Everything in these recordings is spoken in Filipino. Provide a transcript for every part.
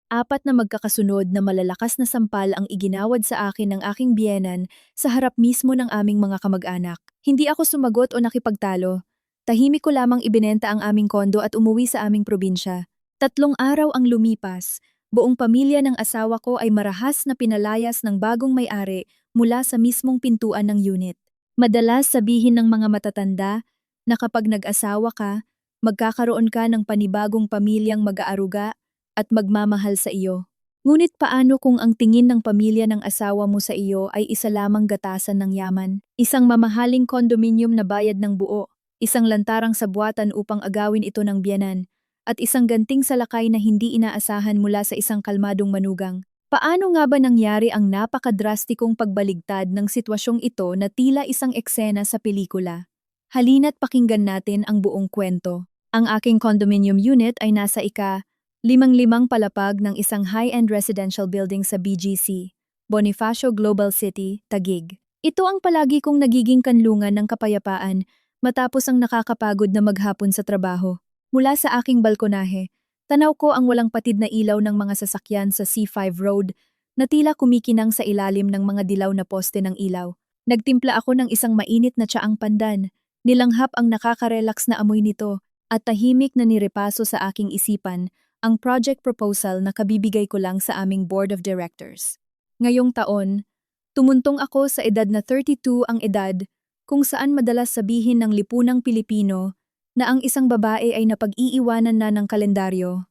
4 na magkakasunod na malalakas na sampal ang iginawad sa akin ng aking biyenan sa harap mismo ng aming mga kamag-anak. Hindi ako sumagot o nakipagtalo. Tahimik ko lamang ibinenta ang aming kondo at umuwi sa aming probinsya. 3 araw ang lumipas. Buong pamilya ng asawa ko ay marahas na pinalayas ng bagong may-ari mula sa mismong pintuan ng unit. Madalas sabihin ng mga matatanda na kapag nag-asawa ka, magkakaroon ka ng panibagong pamilyang mag-aaruga at magmamahal sa iyo. Ngunit paano kung ang tingin ng pamilya ng asawa mo sa iyo ay isa lamang gatasan ng yaman? Isang mamahaling kondominium na bayad ng buo, isang lantarang sabuatan upang agawin ito ng biyenan, at isang ganting salakay na hindi inaasahan mula sa isang kalmadong manugang. Paano nga ba nangyari ang napakadrastikong pagbaligtad ng sitwasyong ito na tila isang eksena sa pelikula? Halina't pakinggan natin ang buong kwento. Ang aking condominium unit ay nasa ika-55 palapag ng isang high-end residential building sa BGC, Bonifacio Global City, Taguig. Ito ang palagi kong nagiging kanlungan ng kapayapaan matapos ang nakakapagod na maghapon sa trabaho. Mula sa aking balkonahe, tanaw ko ang walang patid na ilaw ng mga sasakyan sa C5 Road na tila kumikinang sa ilalim ng mga dilaw na poste ng ilaw. Nagtimpla ako ng isang mainit na tsaang pandan. Nilanghap ang nakaka-relax na amoy nito at tahimik na nirepaso sa aking isipan ang project proposal na kabibigay ko lang sa aming board of directors. Ngayong taon, tumuntong ako sa edad na 32 ang edad kung saan madalas sabihin ng lipunang Pilipino na ang isang babae ay napag-iiwanan na ng kalendaryo.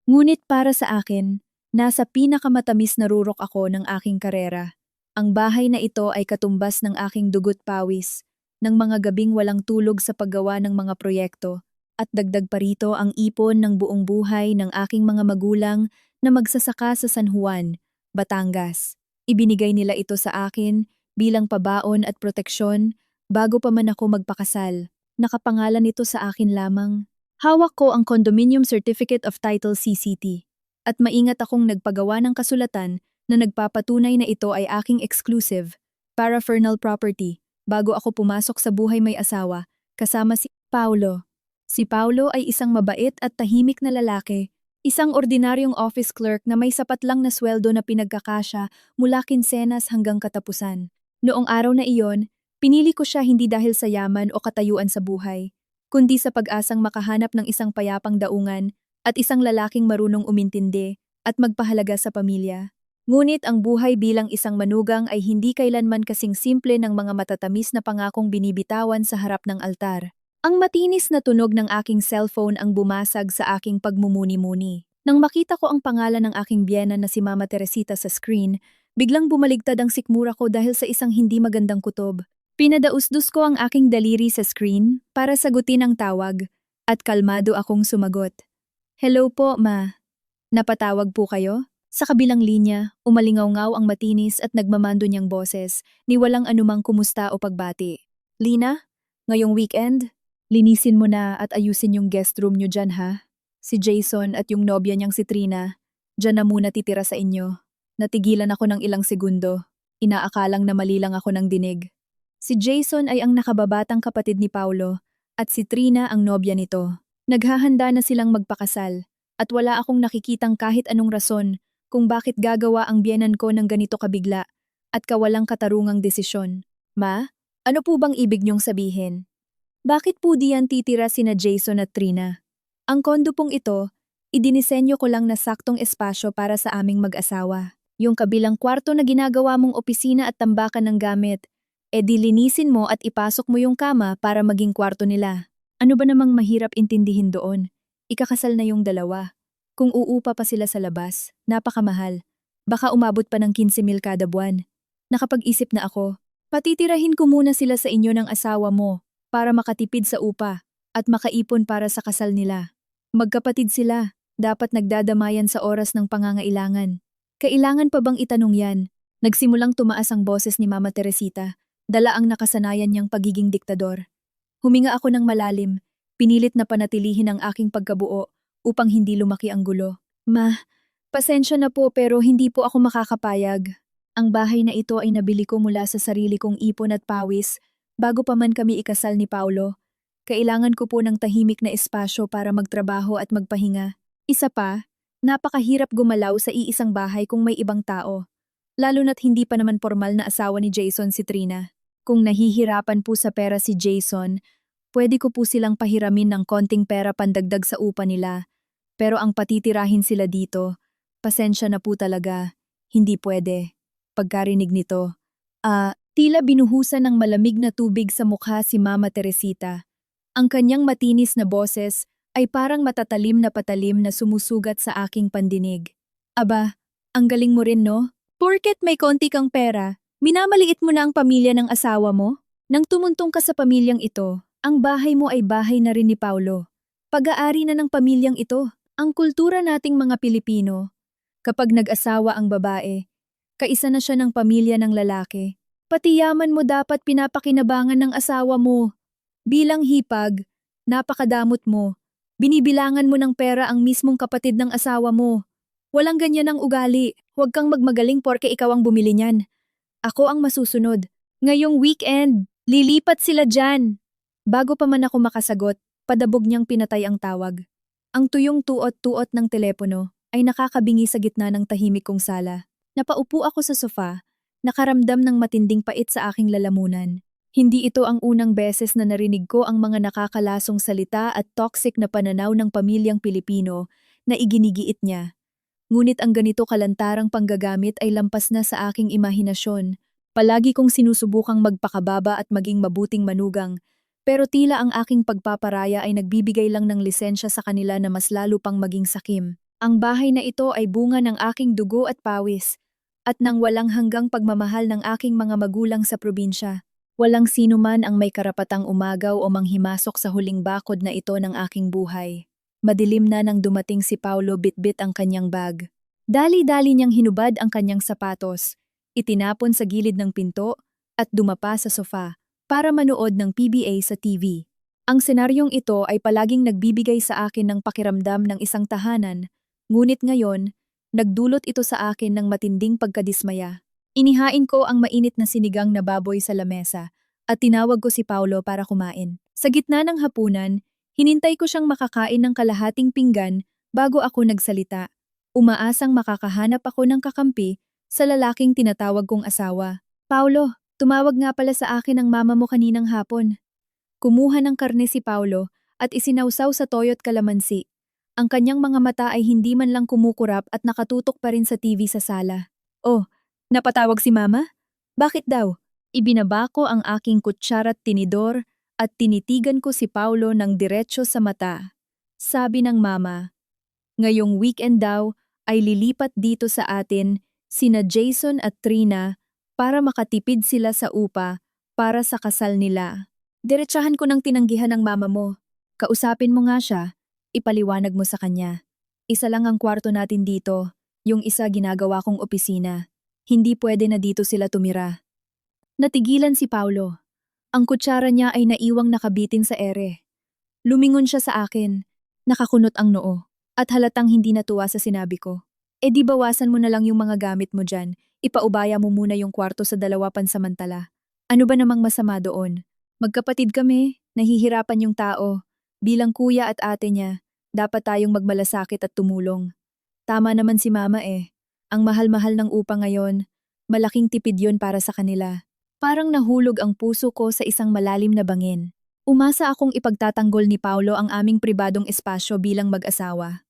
Ngunit para sa akin, nasa pinakamatamis na rurok ako ng aking karera. Ang bahay na ito ay katumbas ng aking dugot pawis, ng mga gabing walang tulog sa paggawa ng mga proyekto, at dagdag pa rito ang ipon ng buong buhay ng aking mga magulang na magsasaka sa San Juan, Batangas. Ibinigay nila ito sa akin bilang pabaon at proteksyon bago pa man ako magpakasal. Nakapangalan ito sa akin lamang. Hawak ko ang Condominium Certificate of Title CCT at maingat akong nagpagawa ng kasulatan na nagpapatunay na ito ay aking exclusive, paraphernal property bago ako pumasok sa buhay may asawa kasama si Paulo. Si Paulo ay isang mabait at tahimik na lalaki, isang ordinaryong office clerk na may sapat lang na sweldo na pinagkakasya mula kinsenas hanggang katapusan. Noong araw na iyon, pinili ko siya hindi dahil sa yaman o katayuan sa buhay, kundi sa pag-asang makahanap ng isang payapang daungan at isang lalaking marunong umintindi at magpahalaga sa pamilya. Ngunit ang buhay bilang isang manugang ay hindi kailanman kasing simple ng mga matatamis na pangakong binibitawan sa harap ng altar. Ang matinis na tunog ng aking cellphone ang bumasag sa aking pagmumuni-muni. Nang makita ko ang pangalan ng aking biyena na si Mama Teresita sa screen, biglang bumaligtad ang sikmura ko dahil sa isang hindi magandang kutob. Pinadausdus ko ang aking daliri sa screen para sagutin ang tawag at kalmado akong sumagot. Hello po, Ma. Napatawag po kayo? Sa kabilang linya, umalingaw-ngaw ang matinis at nagmamando niyang boses, ni walang anumang kumusta o pagbati. Lina, ngayong weekend, linisin mo na at ayusin yung guest room niyo dyan ha. Si Jason at yung nobya niyang si Trina, dyan na muna titira sa inyo. Natigilan ako ng ilang segundo. Inaakalang na mali lang ako ng dinig. Si Jason ay ang nakababatang kapatid ni Paulo at si Trina ang nobya nito. Naghahanda na silang magpakasal at wala akong nakikitang kahit anong rason kung bakit gagawa ang biyenan ko ng ganito kabigla at kawalang katarungang desisyon. Ma, ano po bang ibig niyong sabihin? Bakit po diyan titira sina Jason at Trina? Ang kondo pong ito, idinisenyo ko lang na saktong espasyo para sa aming mag-asawa. Yung kabilang kwarto na ginagawa mong opisina at tambakan ng gamit, dilinisin mo at ipasok mo yung kama para maging kwarto nila. Ano ba namang mahirap intindihin doon? Ikakasal na yung dalawa. Kung uupa pa sila sa labas, napakamahal. Baka umabot pa ng 15,000 kada buwan. Nakapag-isip na ako, patitirahin ko muna sila sa inyo ng asawa mo para makatipid sa upa at makaipon para sa kasal nila. Magkapatid sila, dapat nagdadamayan sa oras ng pangangailangan. Kailangan pa bang itanong yan? Nagsimulang tumaas ang boses ni Mama Teresita, dala ang nakasanayan niyang pagiging diktador. Huminga ako ng malalim, pinilit na panatilihin ang aking pagkabuo upang hindi lumaki ang gulo. Ma, pasensya na po pero hindi po ako makakapayag. Ang bahay na ito ay nabili ko mula sa sarili kong ipon at pawis bago pa man kami ikasal ni Paulo. Kailangan ko po ng tahimik na espasyo para magtrabaho at magpahinga. Isa pa, Napakahirap gumalaw sa iisang bahay kung may ibang tao. Lalo na't hindi pa naman formal na asawa ni Jason si Trina. Kung nahihirapan po sa pera si Jason, pwede ko po silang pahiramin ng konting pera pandagdag sa upa nila. Pero ang patitirahin sila dito, pasensya na po talaga, hindi pwede. Pagkarinig nito, tila binuhusan ng malamig na tubig sa mukha si Mama Teresita. Ang kanyang matinis na boses ay parang matatalim na patalim na sumusugat sa aking pandinig. Aba, ang galing mo rin no? Porket may konti kang pera, minamaliit mo na ang pamilya ng asawa mo? Nang tumuntong ka sa pamilyang ito, ang bahay mo ay bahay na rin ni Paulo. Pag-aari na ng pamilyang ito, ang kultura nating mga Pilipino. Kapag nag-asawa ang babae, kaisa na siya ng pamilya ng lalaki. Pati yaman mo dapat pinapakinabangan ng asawa mo. Bilang hipag, napakadamot mo. Binibilangan mo ng pera ang mismong kapatid ng asawa mo. Walang ganyan ang ugali. Huwag kang magmagaling porke ikaw ang bumili niyan. Ako ang masusunod. Ngayong weekend, lilipat sila dyan. Bago pa man ako makasagot, padabog niyang pinatay ang tawag. Ang tuyong tuot-tuot ng telepono ay nakakabingi sa gitna ng tahimik kong sala. Napaupo ako sa sofa, nakaramdam ng matinding pait sa aking lalamunan. Hindi ito ang unang beses na narinig ko ang mga nakakalasong salita at toxic na pananaw ng pamilyang Pilipino na iginigiit niya. Ngunit ang ganito kalantarang panggagamit ay lampas na sa aking imahinasyon. Palagi kong sinusubukang magpakababa at maging mabuting manugang, pero tila ang aking pagpaparaya ay nagbibigay lang ng lisensya sa kanila na mas lalo pang maging sakim. Ang bahay na ito ay bunga ng aking dugo at pawis, at ng walang hanggang pagmamahal ng aking mga magulang sa probinsya. Walang sino man ang may karapatang umagaw o manghimasok sa huling bakod na ito ng aking buhay. Madilim na nang dumating si Paulo bitbit ang kanyang bag. Dali-dali niyang hinubad ang kanyang sapatos, itinapon sa gilid ng pinto, at dumapa sa sofa para manood ng PBA sa TV. Ang senaryong ito ay palaging nagbibigay sa akin ng pakiramdam ng isang tahanan, ngunit ngayon, nagdulot ito sa akin ng matinding pagkadismaya. Inihain ko ang mainit na sinigang na baboy sa lamesa at tinawag ko si Paulo para kumain. Sa gitna ng hapunan, hinintay ko siyang makakain ng kalahating pinggan bago ako nagsalita. Umaasang makakahanap ako ng kakampi sa lalaking tinatawag kong asawa. Paulo, tumawag nga pala sa akin ang mama mo kaninang hapon. Kumuha ng karne si Paulo at isinawsaw sa toyo't kalamansi. Ang kanyang mga mata ay hindi man lang kumukurap at nakatutok pa rin sa TV sa sala. Oh, napatawag si mama? Bakit daw? Ibinaba ko ang aking kutsara't tinidor at tinitigan ko si Paulo ng diretso sa mata. Sabi ng mama, ngayong weekend daw ay lilipat dito sa atin sina Jason at Trina para makatipid sila sa upa para sa kasal nila. Diretsahan ko ng tinanggihan ng mama mo. Kausapin mo nga siya, ipaliwanag mo sa kanya. Isa lang ang kwarto natin dito, yung isa ginagawa kong opisina. Hindi pwede na dito sila tumira. Natigilan si Paulo. Ang kutsara niya ay naiwang nakabitin sa ere. Lumingon siya sa akin, nakakunot ang noo, at halatang hindi natuwa sa sinabi ko. E di bawasan mo na lang yung mga gamit mo dyan, ipaubaya mo muna yung kwarto sa dalawa pansamantala. Ano ba namang masama doon? Magkapatid kami, nahihirapan yung tao. Bilang kuya at ate niya, dapat tayong magmalasakit at tumulong. Tama naman si mama eh. Ang mahal-mahal ng upa ngayon, malaking tipid yon para sa kanila. Parang nahulog ang puso ko sa isang malalim na bangin. Umasa akong ipagtatanggol ni Paulo ang aming pribadong espasyo bilang mag-asawa.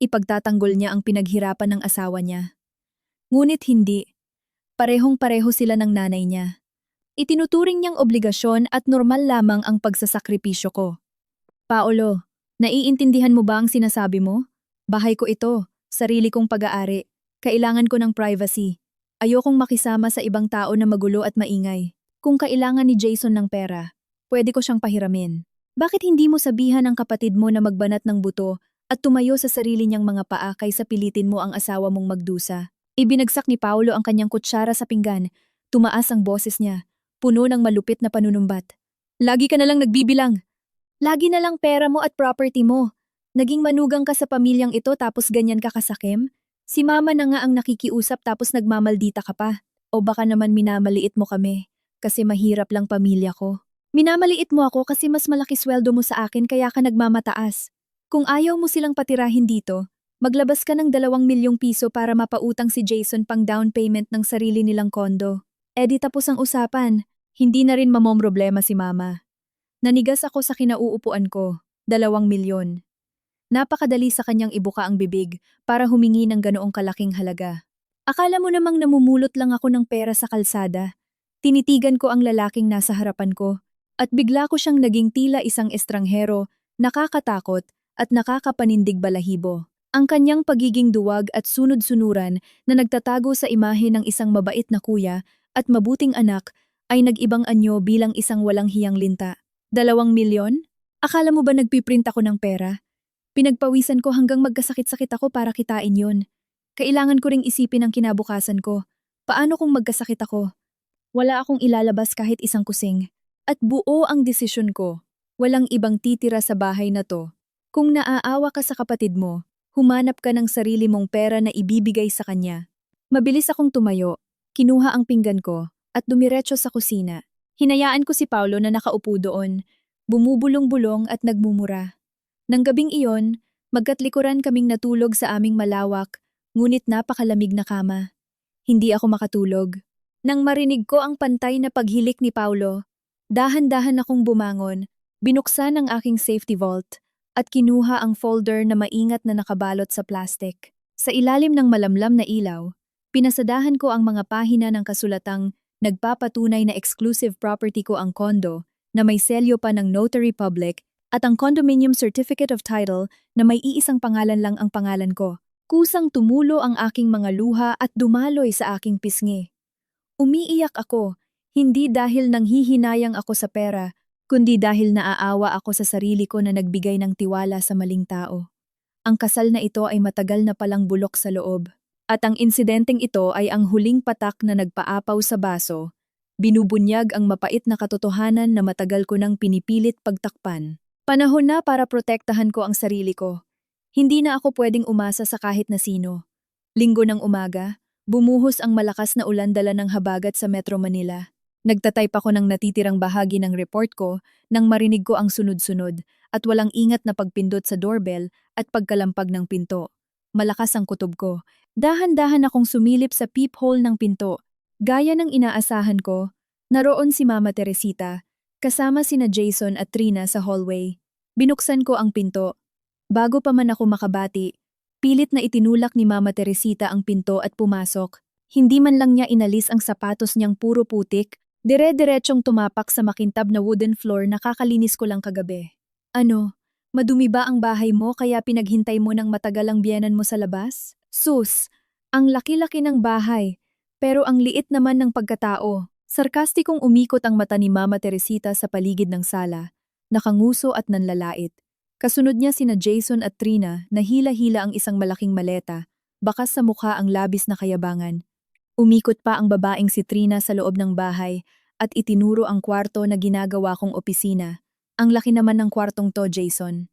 Ipagtatanggol niya ang pinaghirapan ng asawa niya. Ngunit hindi. Parehong-pareho sila ng nanay niya. Itinuturing niyang obligasyon at normal lamang ang pagsasakripisyo ko. Paulo, naiintindihan mo ba ang sinasabi mo? Bahay ko ito, sarili kong pag-aari. Kailangan ko ng privacy. Ayokong makisama sa ibang tao na magulo at maingay. Kung kailangan ni Jason ng pera, pwede ko siyang pahiramin. Bakit hindi mo sabihan ang kapatid mo na magbanat ng buto at tumayo sa sarili niyang mga paa kaysa pilitin mo ang asawa mong magdusa? Ibinagsak ni Paulo ang kanyang kutsara sa pinggan. Tumaas ang boses niya, puno ng malupit na panunumbat. Lagi ka na lang nagbibilang. Lagi na lang pera mo at property mo. Naging manugang ka sa pamilyang ito tapos ganyan ka kasakim? Si mama na nga ang nakikiusap tapos nagmamaldita ka pa. O baka naman minamaliit mo kami, kasi mahirap lang pamilya ko. Minamaliit mo ako kasi mas malaki sweldo mo sa akin kaya ka nagmamataas. Kung ayaw mo silang patirahin dito, Maglabas ka ng 2 milyong piso para mapautang si Jason pang down payment ng sarili nilang kondo. E di tapos ang usapan, hindi na rin mamomroblema si mama. Nanigas ako sa kinauupuan ko, 2 milyon. Napakadali sa kanyang ibuka ang bibig para humingi ng ganoong kalaking halaga. Akala mo namang namumulot lang ako ng pera sa kalsada. Tinitigan ko ang lalaking nasa harapan ko at bigla ko siyang naging tila isang estranghero, nakakatakot at nakakapanindig balahibo. Ang kanyang pagiging duwag at sunod-sunuran na nagtatago sa imahe ng isang mabait na kuya at mabuting anak ay nag-ibang anyo bilang isang walang hiyang linta. 2 milyon? Akala mo ba nagpiprint ako ng pera? Pinagpawisan ko hanggang magkasakit-sakit ako para kitain yon. Kailangan ko ring isipin ang kinabukasan ko. Paano kung magkasakit ako? Wala akong ilalabas kahit isang kusing. At buo ang desisyon ko. Walang ibang titira sa bahay na to. Kung naaawa ka sa kapatid mo, humanap ka ng sarili mong pera na ibibigay sa kanya. Mabilis akong tumayo, kinuha ang pinggan ko, at dumiretso sa kusina. Hinayaan ko si Paulo na nakaupo doon, bumubulong-bulong at nagmumura. Nang gabing iyon, magkatlikuran kaming natulog sa aming malawak, ngunit napakalamig na kama. Hindi ako makatulog. Nang marinig ko ang pantay na paghilik ni Paulo, dahan-dahan akong bumangon, binuksan ang aking safety vault, at kinuha ang folder na maingat na nakabalot sa plastic. Sa ilalim ng malamlam na ilaw, pinasadahan ko ang mga pahina ng kasulatang nagpapatunay na exclusive property ko ang kondo na may selyo pa ng notary public at ang condominium certificate of title na may iisang pangalan lang ang pangalan ko. Kusang tumulo ang aking mga luha at dumaloy sa aking pisngi. Umiiyak ako, hindi dahil nanghihinayang ako sa pera, kundi dahil naaawa ako sa sarili ko na nagbigay ng tiwala sa maling tao. Ang kasal na ito ay matagal na palang bulok sa loob. At ang insidenteng ito ay ang huling patak na nagpaapaw sa baso. Binubunyag ang mapait na katotohanan na matagal ko nang pinipilit pagtakpan. Panahon na para protektahan ko ang sarili ko. Hindi na ako pwedeng umasa sa kahit na sino. Linggo ng umaga, bumuhos ang malakas na ulan dala ng habagat sa Metro Manila. Nagtatype ako ng natitirang bahagi ng report ko nang marinig ko ang sunod-sunod at walang ingat na pagpindot sa doorbell at pagkalampag ng pinto. Malakas ang kutob ko. Dahan-dahan akong sumilip sa peephole ng pinto. Gaya ng inaasahan ko, naroon si Mama Teresita, kasama sina Jason at Trina sa hallway. Binuksan ko ang pinto. Bago pa man ako makabati, pilit na itinulak ni Mama Teresita ang pinto at pumasok. Hindi man lang niya inalis ang sapatos niyang puro putik, dire-diretsong tumapak sa makintab na wooden floor na kakalinis ko lang kagabi. Ano, madumi ba ang bahay mo kaya pinaghintay mo ng matagal ang biyenan mo sa labas? Sus, ang laki-laki ng bahay, pero ang liit naman ng pagkatao. Sarkastikong umikot ang mata ni Mama Teresita sa paligid ng sala, nakanguso at nanlalait. Kasunod niya sina Jason at Trina na hila-hila ang isang malaking maleta, bakas sa mukha ang labis na kayabangan. Umikot pa ang babaeng si Trina sa loob ng bahay at itinuro ang kwarto na ginagawa kong opisina. Ang laki naman ng kwartong to, Jason.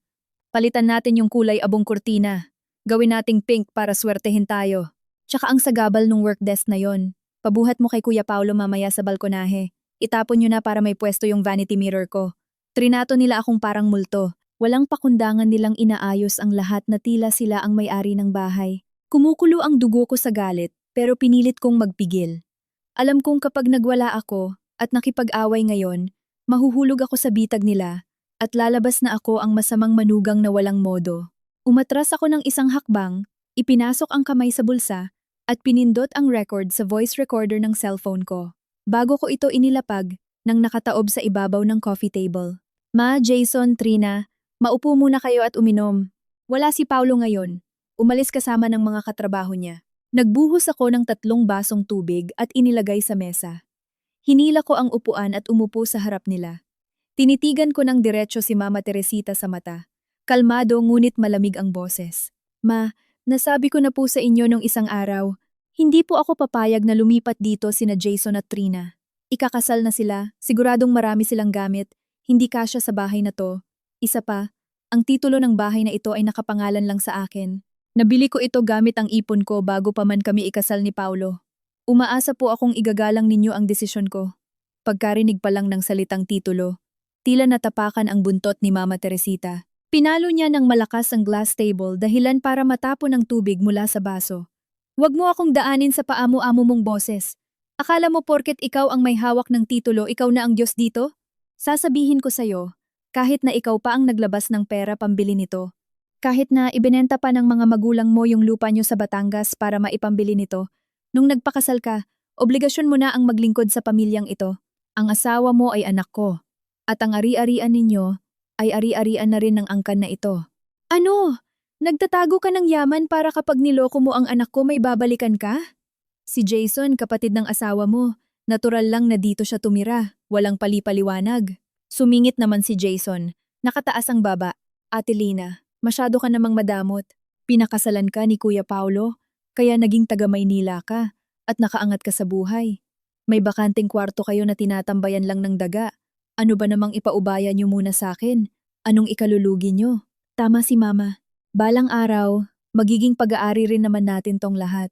Palitan natin yung kulay abong kurtina. Gawin nating pink para swertehin tayo. Tsaka ang sagabal nung workdesk na yon. Pabuhat mo kay Kuya Paulo mamaya sa balkonahe. Itapon nyo na para may pwesto yung vanity mirror ko. Trinato nila akong parang multo. Walang pakundangan nilang inaayos ang lahat na tila sila ang may-ari ng bahay. Kumukulo ang dugo ko sa galit. Pero pinilit kong magpigil. Alam kong kapag nagwala ako at nakipag-away ngayon, mahuhulog ako sa bitag nila at lalabas na ako ang masamang manugang na walang modo. Umatras ako ng isang hakbang, ipinasok ang kamay sa bulsa at pinindot ang record sa voice recorder ng cellphone ko. Bago ko ito inilapag, nang nakataob sa ibabaw ng coffee table. Ma, Jason, Trina, maupo muna kayo at uminom. Wala si Paulo ngayon. Umalis kasama ng mga katrabaho niya. Nagbuhos ako ng 3 basong tubig at inilagay sa mesa. Hinila ko ang upuan at umupo sa harap nila. Tinitigan ko ng diretso si Mama Teresita sa mata. Kalmado ngunit malamig ang boses. Ma, nasabi ko na po sa inyo nung isang araw, hindi po ako papayag na lumipat dito sina Jason at Trina. Ikakasal na sila, siguradong marami silang gamit, hindi kasya sa bahay na to. Isa pa, ang titulo ng bahay na ito ay nakapangalan lang sa akin. Nabili ko ito gamit ang ipon ko bago pa man kami ikasal ni Paulo. Umaasa po akong igagalang ninyo ang desisyon ko. Pagkarinig pa lang ng salitang titulo, tila natapakan ang buntot ni Mama Teresita. Pinalo niya ng malakas ang glass table dahilan para matapon ang tubig mula sa baso. Huwag mo akong daanin sa paamo-amo mong boses. Akala mo porket ikaw ang may hawak ng titulo, ikaw na ang Diyos dito? Sasabihin ko sa'yo, kahit na ikaw pa ang naglabas ng pera pambili nito, kahit na ibinenta pa ng mga magulang mo yung lupa nyo sa Batangas para maipambili nito, nung nagpakasal ka, obligasyon mo na ang maglingkod sa pamilyang ito. Ang asawa mo ay anak ko, at ang ari-arian ninyo ay ari-arian na rin ng angkan na ito. Ano? Nagtatago ka ng yaman para kapag niloko mo ang anak ko may babalikan ka? Si Jason, kapatid ng asawa mo, natural lang na dito siya tumira, walang palipaliwanag. Sumingit naman si Jason, nakataas ang baba. Ate Lina, masyado ka namang madamot. Pinakasalan ka ni Kuya Paulo, kaya naging taga Maynila ka, at nakaangat ka sa buhay. May bakanting kwarto kayo na tinatambayan lang ng daga. Ano ba namang ipaubaya niyo muna sa akin? Anong ikalulugi niyo? Tama si Mama. Balang araw, magiging pag-aari rin naman natin tong lahat.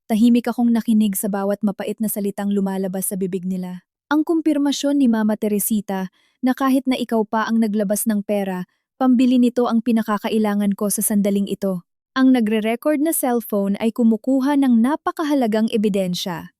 Tahimik akong nakinig sa bawat mapait na salitang lumalabas sa bibig nila. Ang kumpirmasyon ni Mama Teresita na kahit na ikaw pa ang naglabas ng pera, pambili nito ang pinakakailangan ko sa sandaling ito. Ang nagre-record na cellphone ay kumukuha ng napakahalagang ebidensya.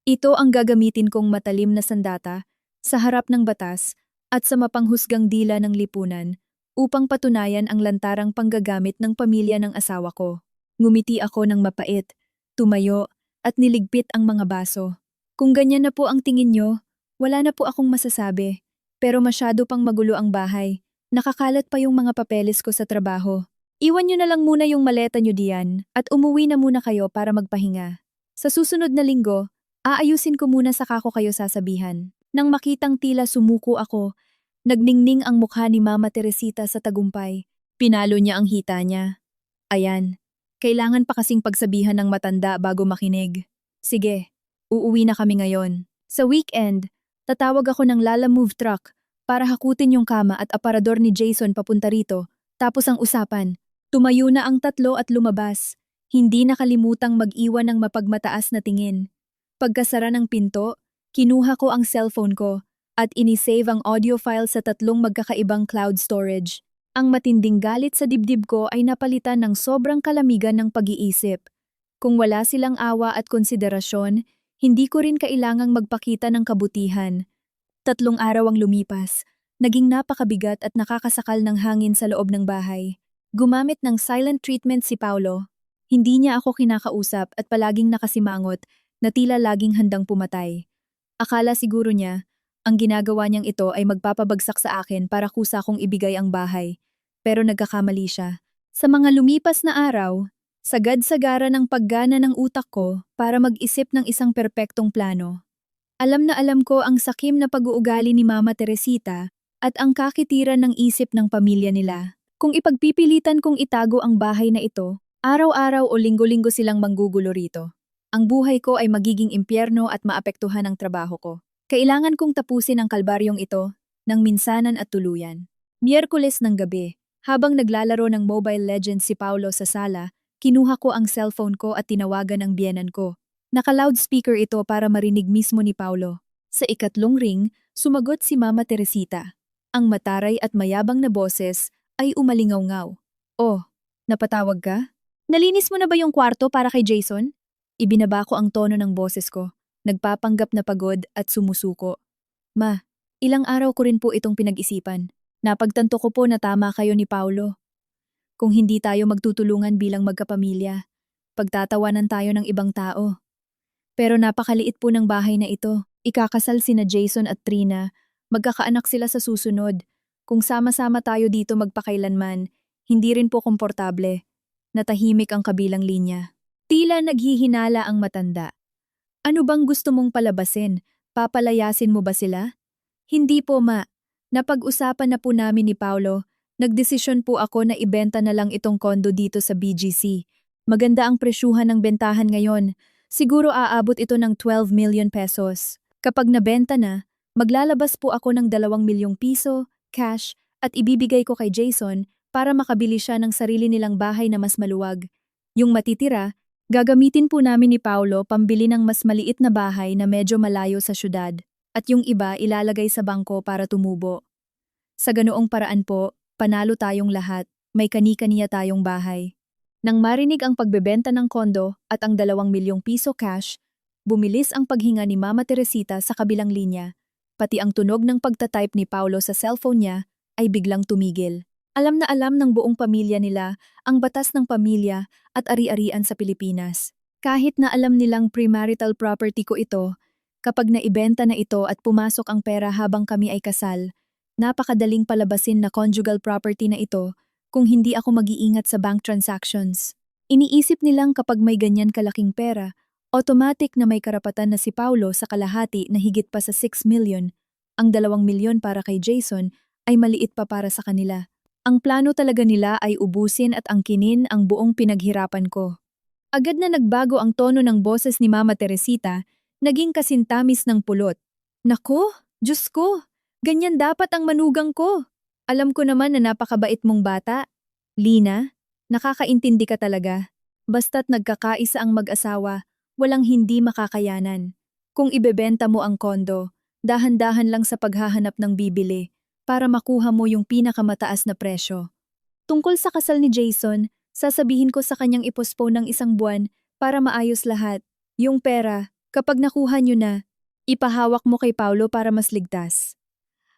Ito ang gagamitin kong matalim na sandata sa harap ng batas at sa mapanghusgang dila ng lipunan upang patunayan ang lantarang panggagamit ng pamilya ng asawa ko. Ngumiti ako ng mapait, tumayo, at niligpit ang mga baso. Kung ganyan na po ang tingin nyo, wala na po akong masasabi. Pero masyado pang magulo ang bahay. Nakakalat pa yung mga papeles ko sa trabaho. Iwan nyo na lang muna yung maleta nyo diyan at umuwi na muna kayo para magpahinga. Sa susunod na linggo, aayusin ko muna saka ko kayo sasabihan. Nang makitang tila sumuko ako, nagningning ang mukha ni Mama Teresita sa tagumpay. Pinalo niya ang hita niya. Ayan, kailangan pa kasing pagsabihan ng matanda bago makinig. Sige, uuwi na kami ngayon. Sa weekend, tatawag ako ng Lala Move Truck para hakutin yung kama at aparador ni Jason papunta rito. Tapos ang usapan, tumayo na ang tatlo at lumabas. Hindi nakalimutang mag-iwan ng mapagmataas na tingin. Pagkasara ng pinto, kinuha ko ang cellphone ko at inisave ang audio file sa tatlong magkakaibang cloud storage. Ang matinding galit sa dibdib ko ay napalitan ng sobrang kalamigan ng pag-iisip. Kung wala silang awa at konsiderasyon, hindi ko rin kailangang magpakita ng kabutihan. 3 araw ang lumipas. Naging napakabigat at nakakasakal ng hangin sa loob ng bahay. Gumamit ng silent treatment si Paulo. Hindi niya ako kinakausap at palaging nakasimangot na tila laging handang pumatay. Akala siguro niya, ang ginagawa niyang ito ay magpapabagsak sa akin para kusa kong ibigay ang bahay. Pero nagkakamali siya. Sa mga lumipas na araw, sagad-sagara ng paggana ng utak ko para mag-isip ng isang perpektong plano. Alam na alam ko ang sakim na pag-uugali ni Mama Teresita at ang kakitiran ng isip ng pamilya nila. Kung ipagpipilitan kong itago ang bahay na ito, araw-araw o linggo-linggo silang manggugulo rito. Ang buhay ko ay magiging impyerno at maapektuhan ang trabaho ko. Kailangan kong tapusin ang kalbaryong ito ng minsanan at tuluyan. Miyerkules ng gabi, habang naglalaro ng Mobile Legends si Paulo sa sala, kinuha ko ang cellphone ko at tinawagan ang biyenan ko. Naka-loudspeaker ito para marinig mismo ni Paulo. Sa ikatlong ring, sumagot si Mama Teresita. Ang mataray at mayabang na boses ay umalingaw-ngaw. Oh, napatawag ka? Nalinis mo na ba yung kwarto para kay Jason? Ibinaba ko ang tono ng boses ko. Nagpapanggap na pagod at sumusuko. Ma, ilang araw ko rin po itong pinag-isipan. Napagtanto ko po na tama kayo ni Paulo. Kung hindi tayo magtutulungan bilang magkapamilya, pagtatawanan tayo ng ibang tao. Pero napakaliit po ng bahay na ito. Ikakasal sina Jason at Trina. Magkakaanak sila sa susunod. Kung sama-sama tayo dito magpakailanman, hindi rin po komportable. Natahimik ang kabilang linya. Tila naghihinala ang matanda. Ano bang gusto mong palabasin? Papalayasin mo ba sila? Hindi po, Ma. Napag-usapan na po namin ni Paulo. Nagdesisyon po ako na ibenta na lang itong kondo dito sa BGC. Maganda ang presyuhan ng bentahan ngayon. Siguro aabot ito ng 12 million pesos. Kapag nabenta na, maglalabas po ako ng 2 milyong piso, cash, at ibibigay ko kay Jason para makabili siya ng sarili nilang bahay na mas maluwag. Yung matitira, gagamitin po namin ni Paulo pambili ng mas maliit na bahay na medyo malayo sa syudad, at yung iba ilalagay sa bangko para tumubo. Sa ganoong paraan po, Panalo tayong lahat, may kani-kaniya tayong bahay. Nang marinig ang pagbebenta ng kondo at ang 2 milyong piso cash, bumilis ang paghinga ni Mama Teresita sa kabilang linya. Pati ang tunog ng pagtatype ni Paulo sa cellphone niya ay biglang tumigil. Alam na alam ng buong pamilya nila ang batas ng pamilya at ari-arian sa Pilipinas. Kahit na alam nilang premarital property ko ito, kapag naibenta na ito at pumasok ang pera habang kami ay kasal, napakadaling palabasin na conjugal property na ito kung hindi ako mag-iingat sa bank transactions. Iniisip nilang kapag may ganyan kalaking pera, automatic na may karapatan na si Paulo sa kalahati na higit pa sa 6 million. Ang 2 milyon para kay Jason ay maliit pa para sa kanila. Ang plano talaga nila ay ubusin at angkinin ang buong pinaghirapan ko. Agad na nagbago ang tono ng boses ni Mama Teresita, naging kasintamis ng pulot. Nako, Diyos ko, ganyan dapat ang manugang ko. Alam ko naman na napakabait mong bata. Lina, nakakaintindi ka talaga. Basta't nagkakaisa ang mag-asawa, walang hindi makakayanan. Kung ibebenta mo ang kondo, dahan-dahan lang sa paghahanap ng bibili para makuha mo yung pinakamataas na presyo. Tungkol sa kasal ni Jason, sasabihin ko sa kanyang ipostpone ng 1 buwan para maayos lahat. Yung pera, kapag nakuha nyo na, ipahawak mo kay Paulo para mas ligtas.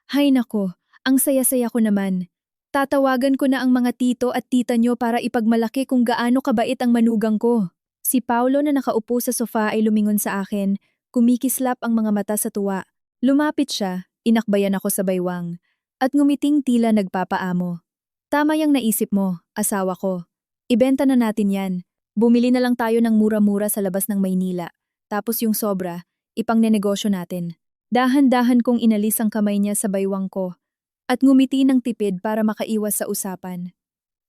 Hay nako, ang saya-saya ko naman. Tatawagan ko na ang mga tito at tita nyo para ipagmalaki kung gaano kabait ang manugang ko. Si Paulo na nakaupo sa sofa ay lumingon sa akin, kumikislap ang mga mata sa tuwa. Lumapit siya, inakbayan ako sa baywang, at ngumiting tila nagpapaamo. Tama yang naisip mo, asawa ko. Ibenta na natin yan. Bumili na lang tayo ng mura-mura sa labas ng Maynila. Tapos yung sobra, ipangnenegosyo natin. Dahan-dahan kong inalis ang kamay niya sa baywang ko at ngumiti ng tipid para makaiwas sa usapan.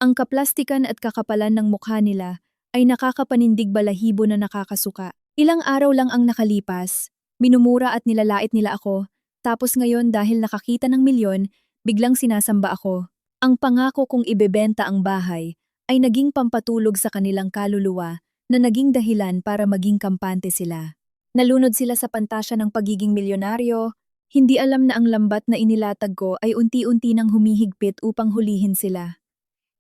Ang kaplastikan at kakapalan ng mukha nila ay nakakapanindig balahibo na nakakasuka. Ilang araw lang ang nakalipas, minumura at nilalait nila ako, tapos ngayon dahil nakakita ng milyon, biglang sinasamba ako. Ang pangako kong ibebenta ang bahay ay naging pampatulog sa kanilang kaluluwa na naging dahilan para maging kampante sila. Nalunod sila sa pantasya ng pagiging milyonaryo, hindi alam na ang lambat na inilatag ko ay unti-unti nang humihigpit upang hulihin sila.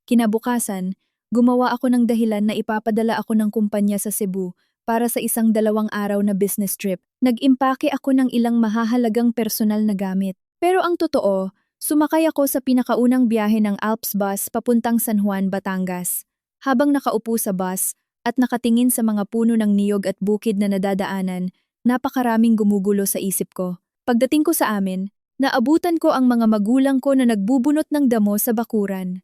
Kinabukasan, gumawa ako ng dahilan na ipapadala ako ng kumpanya sa Cebu para sa 2 araw na business trip. Nag-impake ako ng ilang mahahalagang personal na gamit. Pero ang totoo, sumakay ako sa pinakaunang biyahe ng Alps bus papuntang San Juan, Batangas. Habang nakaupo sa bus at nakatingin sa mga puno ng niyog at bukid na nadadaanan, napakaraming gumugulo sa isip ko. Pagdating ko sa amin, naabutan ko ang mga magulang ko na nagbubunot ng damo sa bakuran.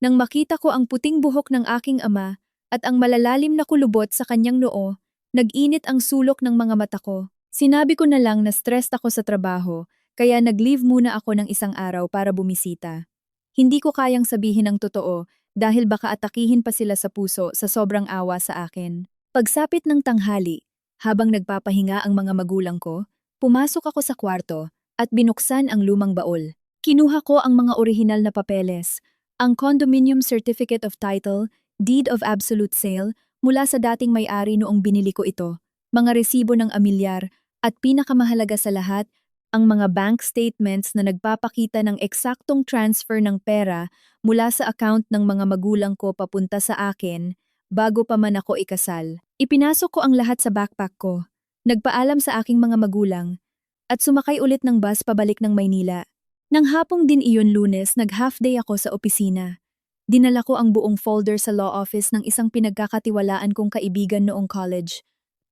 Nang makita ko ang puting buhok ng aking ama at ang malalalim na kulubot sa kanyang noo, nag-init ang sulok ng mga mata ko. Sinabi ko na lang na stressed ako sa trabaho, kaya nag-leave muna ako ng 1 araw para bumisita. Hindi ko kayang sabihin ang totoo dahil baka atakihin pa sila sa puso sa sobrang awa sa akin. Pagsapit ng tanghali, habang nagpapahinga ang mga magulang ko, pumasok ako sa kwarto at binuksan ang lumang baol. Kinuha ko ang mga orihinal na papeles, ang Condominium Certificate of Title, Deed of Absolute Sale, mula sa dating may-ari noong binili ko ito, mga resibo ng amilyar, at pinakamahalaga sa lahat, ang mga bank statements na nagpapakita ng eksaktong transfer ng pera mula sa account ng mga magulang ko papunta sa akin bago pa man ako ikasal. Ipinasok ko ang lahat sa backpack ko, nagpaalam sa aking mga magulang, at sumakay ulit ng bus pabalik ng Maynila. Nang hapong din iyon Lunes, nag-half day ako sa opisina. Dinala ko ang buong folder sa law office ng isang pinagkakatiwalaan kong kaibigan noong college.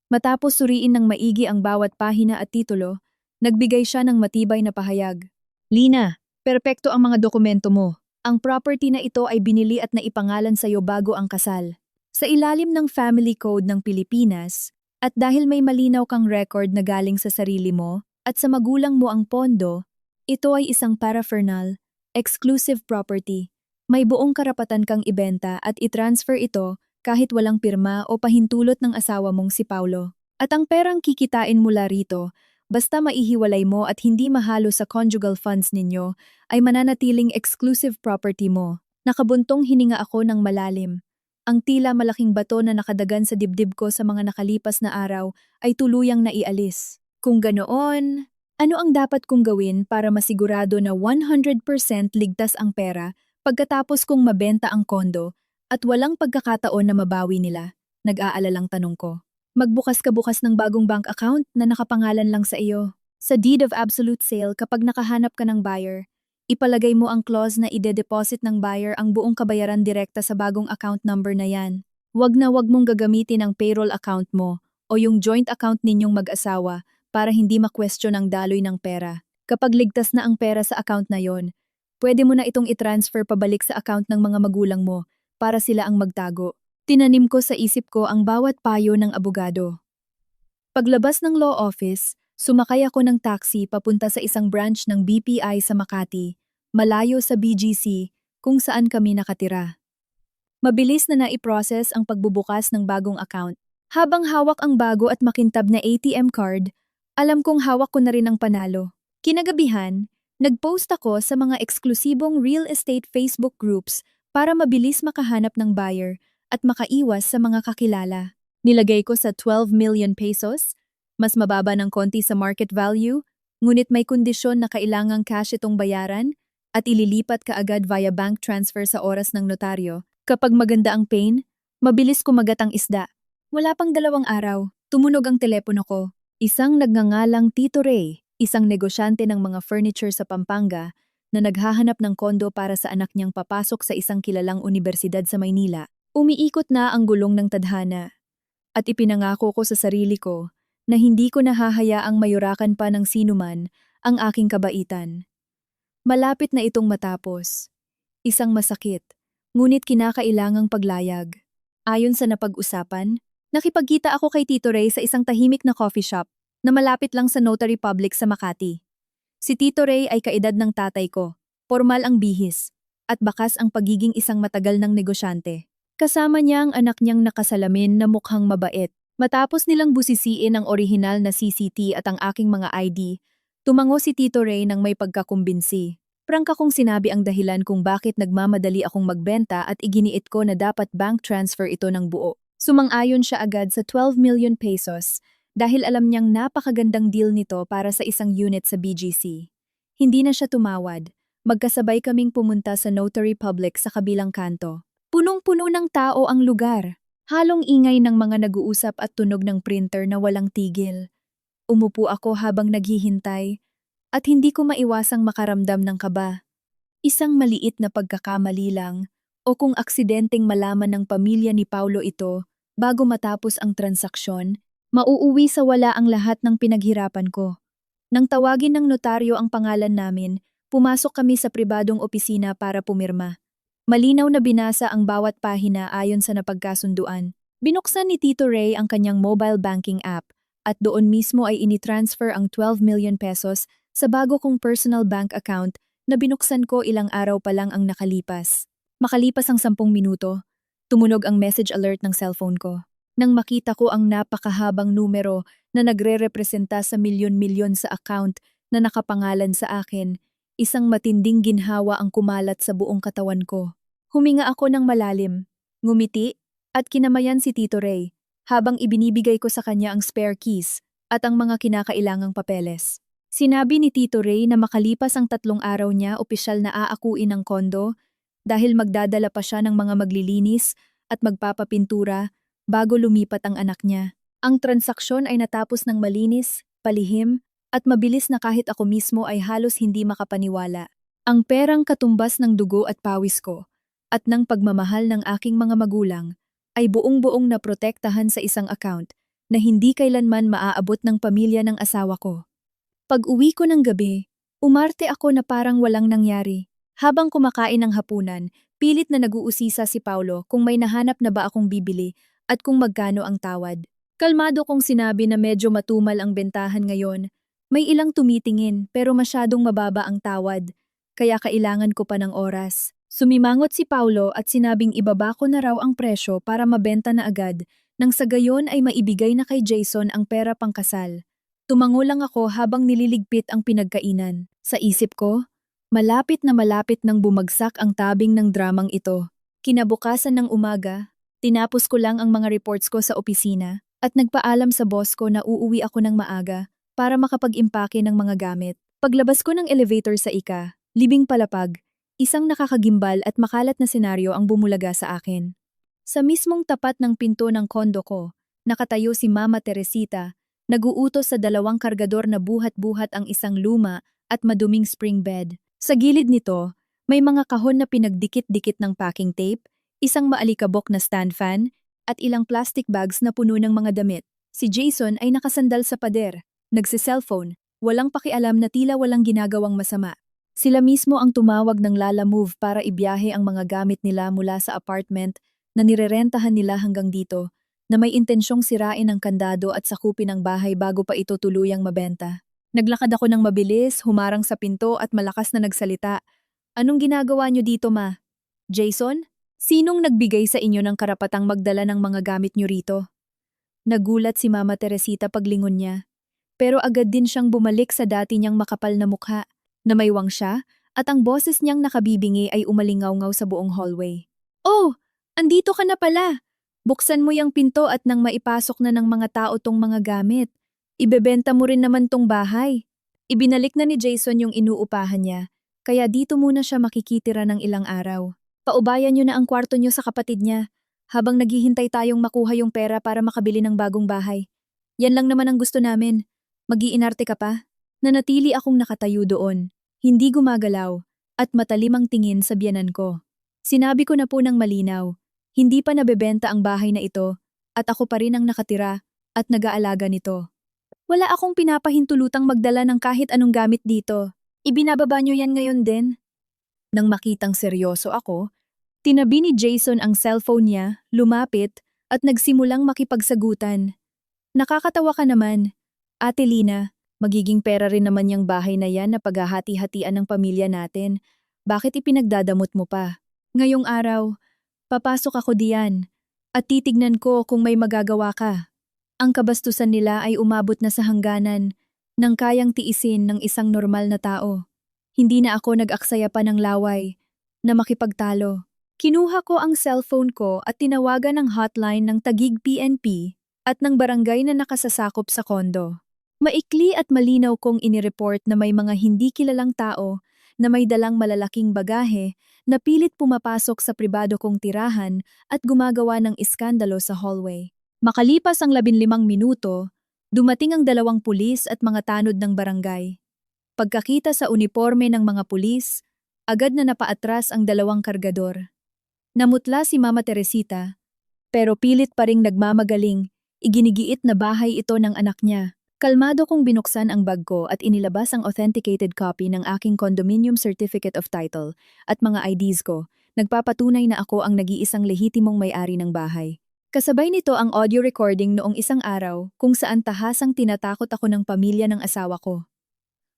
Matapos suriin ng maigi ang bawat pahina at titulo, nagbigay siya ng matibay na pahayag. Lina, perpekto ang mga dokumento mo. Ang property na ito ay binili at naipangalan sa iyo bago ang kasal. Sa ilalim ng Family Code ng Pilipinas, at dahil may malinaw kang record na galing sa sarili mo at sa magulang mo ang pondo, ito ay isang paraphernal, exclusive property. May buong karapatan kang ibenta at i-transfer ito kahit walang pirma o pahintulot ng asawa mong si Paulo. At ang perang kikitain mula rito, basta maihiwalay mo at hindi mahalo sa conjugal funds ninyo, ay mananatiling exclusive property mo. Nakabuntong hininga ako ng malalim. Ang tila malaking bato na nakadagan sa dibdib ko sa mga nakalipas na araw ay tuluyang naialis. Kung ganoon, ano ang dapat kong gawin para masigurado na 100% ligtas ang pera Pagkatapos kong mabenta ang kondo at walang pagkakataon na mabawi nila, nag-aalalang tanong ko. Magbukas ka bukas ng bagong bank account na nakapangalan lang sa iyo. Sa deed of absolute sale kapag nakahanap ka ng buyer, ipalagay mo ang clause na ide-deposit ng buyer ang buong kabayaran direkta sa bagong account number na yan. Wag na wag mong gagamitin ang payroll account mo o yung joint account ninyong mag-asawa para hindi ma-question ang daloy ng pera. Kapag ligtas na ang pera sa account na yon, pwede mo na itong i-transfer pabalik sa account ng mga magulang mo para sila ang magtago. Tinanim ko sa isip ko ang bawat payo ng abogado. Paglabas ng law office, sumakay ako ng taxi papunta sa isang branch ng BPI sa Makati, malayo sa BGC kung saan kami nakatira. Mabilis na nai-process ang pagbubukas ng bagong account. Habang hawak ang bago at makintab na ATM card, alam kong hawak ko na rin ang panalo. Kinagabihan, nag-post ako sa mga eksklusibong real estate Facebook groups para mabilis makahanap ng buyer at makaiwas sa mga kakilala. Nilagay ko sa 12 million pesos, mas mababa ng konti sa market value, ngunit may kondisyon na kailangang cash itong bayaran at ililipat ka agad via bank transfer sa oras ng notaryo. Kapag maganda ang pain, mabilis kumagat ang isda. Wala pang 2 araw, tumunog ang telepono ko. Isang nagngangalang Tito Ray, isang negosyante ng mga furniture sa Pampanga na naghahanap ng kondo para sa anak niyang papasok sa isang kilalang unibersidad sa Maynila. Umiikot na ang gulong ng tadhana. At ipinangako ko sa sarili ko na hindi ko nahahayaang mayurakan pa ng sinuman ang aking kabaitan. Malapit na itong matapos. Isang masakit, ngunit kinakailangang paglayag. Ayon sa napag-usapan, nakipagkita ako kay Tito Ray sa isang tahimik na coffee shop na malapit lang sa Notary Public sa Makati. Si Tito Ray ay kaedad ng tatay ko, formal ang bihis, at bakas ang pagiging isang matagal ng negosyante. Kasama niya ang anak niyang nakasalamin na mukhang mabait. Matapos nilang busisiin ang orihinal na CCT at ang aking mga ID, tumango si Tito Ray nang may pagkakumbinsi. Prangka kong sinabi ang dahilan kung bakit nagmamadali akong magbenta at iginiit ko na dapat bank transfer ito ng buo. Sumang-ayon siya agad sa 12 million pesos dahil alam niyang napakagandang deal nito para sa isang unit sa BGC. Hindi na siya tumawad. Magkasabay kaming pumunta sa Notary Public sa kabilang kanto. Punong-puno ng tao ang lugar. Halong ingay ng mga nag-uusap at tunog ng printer na walang tigil. Umupo ako habang naghihintay at hindi ko maiwasang makaramdam ng kaba. Isang maliit na pagkakamali lang o kung aksidenteng malaman ng pamilya ni Paulo ito bago matapos ang transaksyon, mauuwi sa wala ang lahat ng pinaghirapan ko. Nang tawagin ng notaryo ang pangalan namin, pumasok kami sa pribadong opisina para pumirma. Malinaw na binasa ang bawat pahina ayon sa napagkasunduan. Binuksan ni Tito Ray ang kanyang mobile banking app at doon mismo ay initransfer ang 12 million pesos sa bago kong personal bank account na binuksan ko ilang araw pa lang ang nakalipas. Makalipas ang 10 minuto, tumunog ang message alert ng cellphone ko. Nang makita ko ang napakahabang numero na nagre-representa sa milyon-milyon sa account na nakapangalan sa akin, isang matinding ginhawa ang kumalat sa buong katawan ko. Huminga ako ng malalim, ngumiti, at kinamayan si Tito Ray habang ibinibigay ko sa kanya ang spare keys at ang mga kinakailangang papeles. Sinabi ni Tito Ray na makalipas ang 3 araw niya opisyal na aakuin ang kondo dahil magdadala pa siya ng mga maglilinis at magpapapintura bago lumipat ang anak niya. Ang transaksyon ay natapos ng malinis, palihim, at mabilis na kahit ako mismo ay halos hindi makapaniwala. Ang perang katumbas ng dugo at pawis ko at ng pagmamahal ng aking mga magulang ay buong-buong na protektahan sa isang account na hindi kailanman maaabot ng pamilya ng asawa ko. Pag-uwi ko ng gabi, umarte ako na parang walang nangyari. Habang kumakain ng hapunan, pilit na nag-uusisa si Paulo kung may nahanap na ba akong bibili at kung magkano ang tawad. Kalmado kong sinabi na medyo matumal ang bentahan ngayon. May ilang tumitingin pero masyadong mababa ang tawad, kaya kailangan ko pa ng oras. Sumimangot si Paulo at sinabing ibaba ko na raw ang presyo para mabenta na agad, nang sa gayon ay maibigay na kay Jason ang pera pangkasal. Tumango lang ako habang nililigpit ang pinagkainan. Sa isip ko, malapit na malapit nang bumagsak ang tabing ng dramang ito. Kinabukasan ng umaga, tinapos ko lang ang mga reports ko sa opisina at nagpaalam sa boss ko na uuwi ako ng maaga para makapag-impake ng mga gamit. Paglabas ko ng elevator sa libing palapag, Isang nakakagimbal at makalat na senaryo ang bumulaga sa akin. Sa mismong tapat ng pinto ng kondo ko, nakatayo si Mama Teresita, naguutos sa dalawang kargador na buhat-buhat ang isang luma at maduming spring bed. Sa gilid nito, may mga kahon na pinagdikit-dikit ng packing tape, isang maalikabok na stand fan, at ilang plastic bags na puno ng mga damit. Si Jason ay nakasandal sa pader, nagsi-cellphone, walang pakialam na tila walang ginagawang masama. Sila mismo ang tumawag ng Lala Move para ibiyahe ang mga gamit nila mula sa apartment na nirerentahan nila hanggang dito, na may intensyong sirain ang kandado at sakupin ang bahay bago pa ito tuluyang mabenta. Naglakad ako ng mabilis, humarang sa pinto at malakas na nagsalita. Anong ginagawa niyo dito, Ma? Jason? Sinong nagbigay sa inyo ng karapatang magdala ng mga gamit niyo rito? Nagulat si Mama Teresita paglingon niya. Pero agad din siyang bumalik sa dati niyang makapal na mukha. Namaywang siya at ang boses niyang nakabibingi ay umalingaw-ngaw sa buong hallway. Oh, andito ka na pala. Buksan mo yung pinto at nang maipasok na ng mga tao tong mga gamit. Ibebenta mo rin naman tong bahay. Ibinalik na ni Jason yung inuupahan niya, kaya dito muna siya makikitira ng ilang araw. Paubayan niyo na ang kwarto niyo sa kapatid niya, habang naghihintay tayong makuha yung pera para makabili ng bagong bahay. Yan lang naman ang gusto namin. Mag-iinarte ka pa? Nanatili akong nakatayo doon, hindi gumagalaw, at matalimang tingin sa biyanan ko. Sinabi ko na po ng malinaw, hindi pa nabebenta ang bahay na ito, at ako pa rin ang nakatira at nag-aalaga nito. Wala akong pinapahintulutang magdala ng kahit anong gamit dito. Ibinababa niyo yan ngayon din. Nang makitang seryoso ako, tinabi ni Jason ang cellphone niya, lumapit, at nagsimulang makipagsagutan. Nakakatawa ka naman, Ate Lina. Magiging pera rin naman yung bahay na yan na paghahati-hatian ng pamilya natin. Bakit ipinagdadamot mo pa? Ngayong araw, papasok ako diyan at titignan ko kung may magagawa ka. Ang kabastusan nila ay umabot na sa hangganan ng kayang tiisin ng isang normal na tao. Hindi na ako nag-aksaya pa ng laway na makipagtalo. Kinuha ko ang cellphone ko at tinawagan ang hotline ng Taguig PNP at ng barangay na nakasasakop sa kondo. Maikli at malinaw kong inireport na may mga hindi kilalang tao na may dalang malalaking bagahe na pilit pumapasok sa pribado kong tirahan at gumagawa ng iskandalo sa hallway. Makalipas ang 15 minuto, dumating ang 2 pulis at mga tanod ng barangay. Pagkakita sa uniforme ng mga pulis, agad na napaatras ang 2 kargador. Namutla si Mama Teresita, pero pilit pa ring nagmamagaling, iginigiit na bahay ito ng anak niya. Kalmado kong binuksan ang bag ko at inilabas ang authenticated copy ng aking condominium certificate of title at mga IDs ko, nagpapatunay na ako ang nag-iisang lehitimong may-ari ng bahay. Kasabay nito ang audio recording noong isang araw kung saan tahasang tinatakot ako ng pamilya ng asawa ko.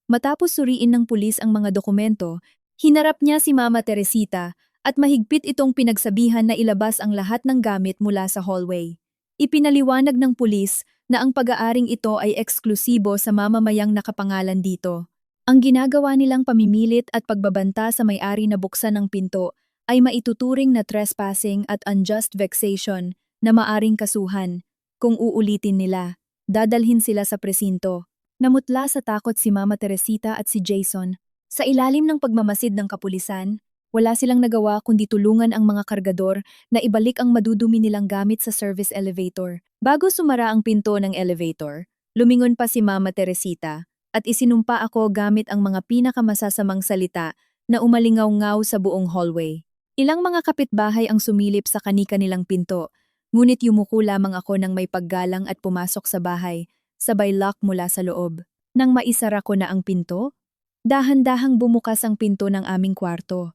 Matapos suriin ng pulis ang mga dokumento, hinarap niya si Mama Teresita at mahigpit itong pinagsabihan na ilabas ang lahat ng gamit mula sa hallway. Ipinaliwanag ng pulis na ang pag-aaring ito ay eksklusibo sa mamamayang nakapangalan dito. Ang ginagawa nilang pamimilit at pagbabanta sa may-ari na buksan ng pinto ay maituturing na trespassing at unjust vexation na maaring kasuhan. Kung uulitin nila, dadalhin sila sa presinto. Namutla sa takot si Mama Teresita at si Jason. Sa ilalim ng pagmamasid ng kapulisan, wala silang nagawa kundi tulungan ang mga kargador na ibalik ang madudumi nilang gamit sa service elevator. Bago sumara ang pinto ng elevator, lumingon pa si Mama Teresita at isinumpa ako gamit ang mga pinakamasasamang salita na umalingaw-ngaw sa buong hallway. Ilang mga kapitbahay ang sumilip sa kani-kanilang pinto, ngunit yumuko lamang ako nang may paggalang at pumasok sa bahay, sabay lock mula sa loob. Nang maisara ko na ang pinto, dahan-dahang bumukas ang pinto ng aming kwarto.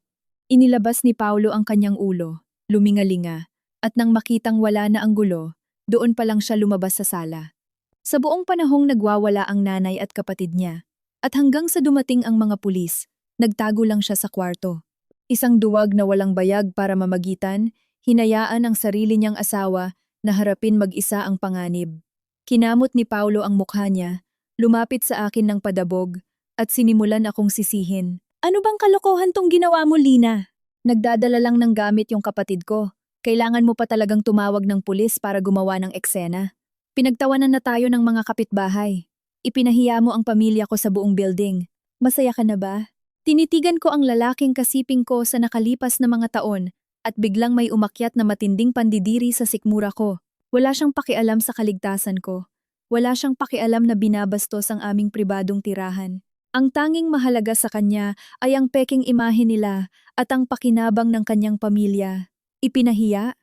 Inilabas ni Paulo ang kanyang ulo, lumingalinga, at nang makitang wala na ang gulo, doon pa lang siya lumabas sa sala. Sa buong panahong nagwawala ang nanay at kapatid niya, at hanggang sa dumating ang mga pulis, nagtago lang siya sa kwarto. Isang duwag na walang bayag para mamagitan, hinayaan ang sarili niyang asawa na harapin mag-isa ang panganib. Kinamot ni Paulo ang mukha niya, lumapit sa akin ng padabog, at sinimulan akong sisihin. Ano bang kalokohan tong ginawa mo, Lina? Nagdadala lang ng gamit yung kapatid ko. Kailangan mo pa talagang tumawag ng pulis para gumawa ng eksena. Pinagtawanan na tayo ng mga kapitbahay. Ipinahiya mo ang pamilya ko sa buong building. Masaya ka na ba? Tinitigan ko ang lalaking kasiping ko sa nakalipas na mga taon at biglang may umakyat na matinding pandidiri sa sikmura ko. Wala siyang pakialam sa kaligtasan ko. Wala siyang pakialam na binabastos ang aming pribadong tirahan. Ang tanging mahalaga sa kanya ay ang peking imahe nila at ang pakinabang ng kanyang pamilya. Ipinahiya?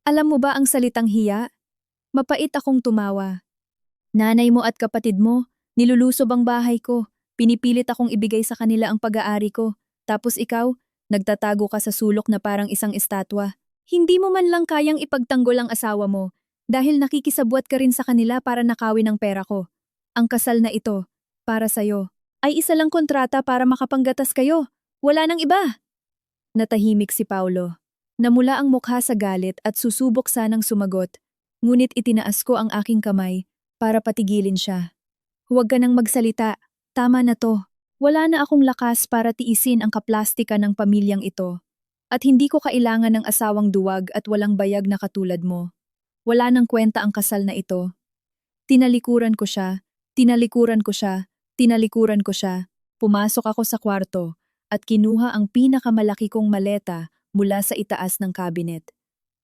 Alam mo ba ang salitang hiya? Mapait akong tumawa. Nanay mo at kapatid mo, nilulusob ang bahay ko. Pinipilit akong ibigay sa kanila ang pag-aari ko. Tapos ikaw, nagtatago ka sa sulok na parang isang estatwa. Hindi mo man lang kayang ipagtanggol ang asawa mo dahil nakikisabwat ka rin sa kanila para nakawin ang pera ko. Ang kasal na ito, para sa'yo, ay isa lang kontrata para makapanggatas kayo. Wala nang iba. Natahimik si Paulo. Namula ang mukha sa galit at susubok sanang sumagot. Ngunit itinaas ko ang aking kamay para patigilin siya. Huwag ka nang magsalita. Tama na to. Wala na akong lakas para tiisin ang kaplastika ng pamilyang ito. At hindi ko kailangan ng asawang duwag at walang bayag na katulad mo. Wala nang kwenta ang kasal na ito. Tinalikuran ko siya, tinalikuran ko siya, tinalikuran ko siya. Pumasok ako sa kwarto at kinuha ang pinakamalaki kong maleta mula sa itaas ng kabinet.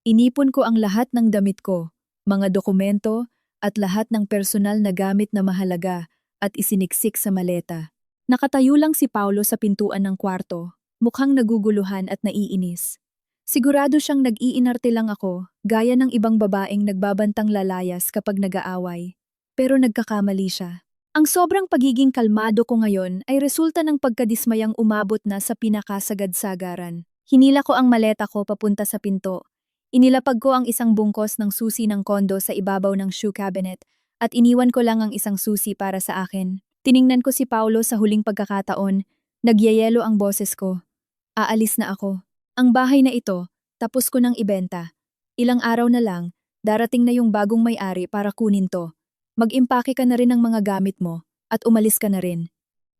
Inipon ko ang lahat ng damit ko, mga dokumento at lahat ng personal na gamit na mahalaga at isiniksik sa maleta. Nakatayo lang si Paulo sa pintuan ng kwarto, mukhang naguguluhan at naiinis. Sigurado siyang nag-iinarte lang ako, gaya ng ibang babaeng nagbabantang lalayas kapag nag-aaway. Pero nagkakamali siya. Ang sobrang pagiging kalmado ko ngayon ay resulta ng pagkadismayang umabot na sa pinakasagad-sagaran. Hinila ko ang maleta ko papunta sa pinto. Inilapag ko ang isang bungkos ng susi ng kondo sa ibabaw ng shoe cabinet at iniwan ko lang ang isang susi para sa akin. Tiningnan ko si Paulo sa huling pagkakataon. Nagyayelo ang boses ko. Aalis na ako. Ang bahay na ito, tapos ko nang ibenta. Ilang araw na lang, darating na yung bagong may-ari para kunin to. Mag-impake ka na rin ng mga gamit mo at umalis ka na rin.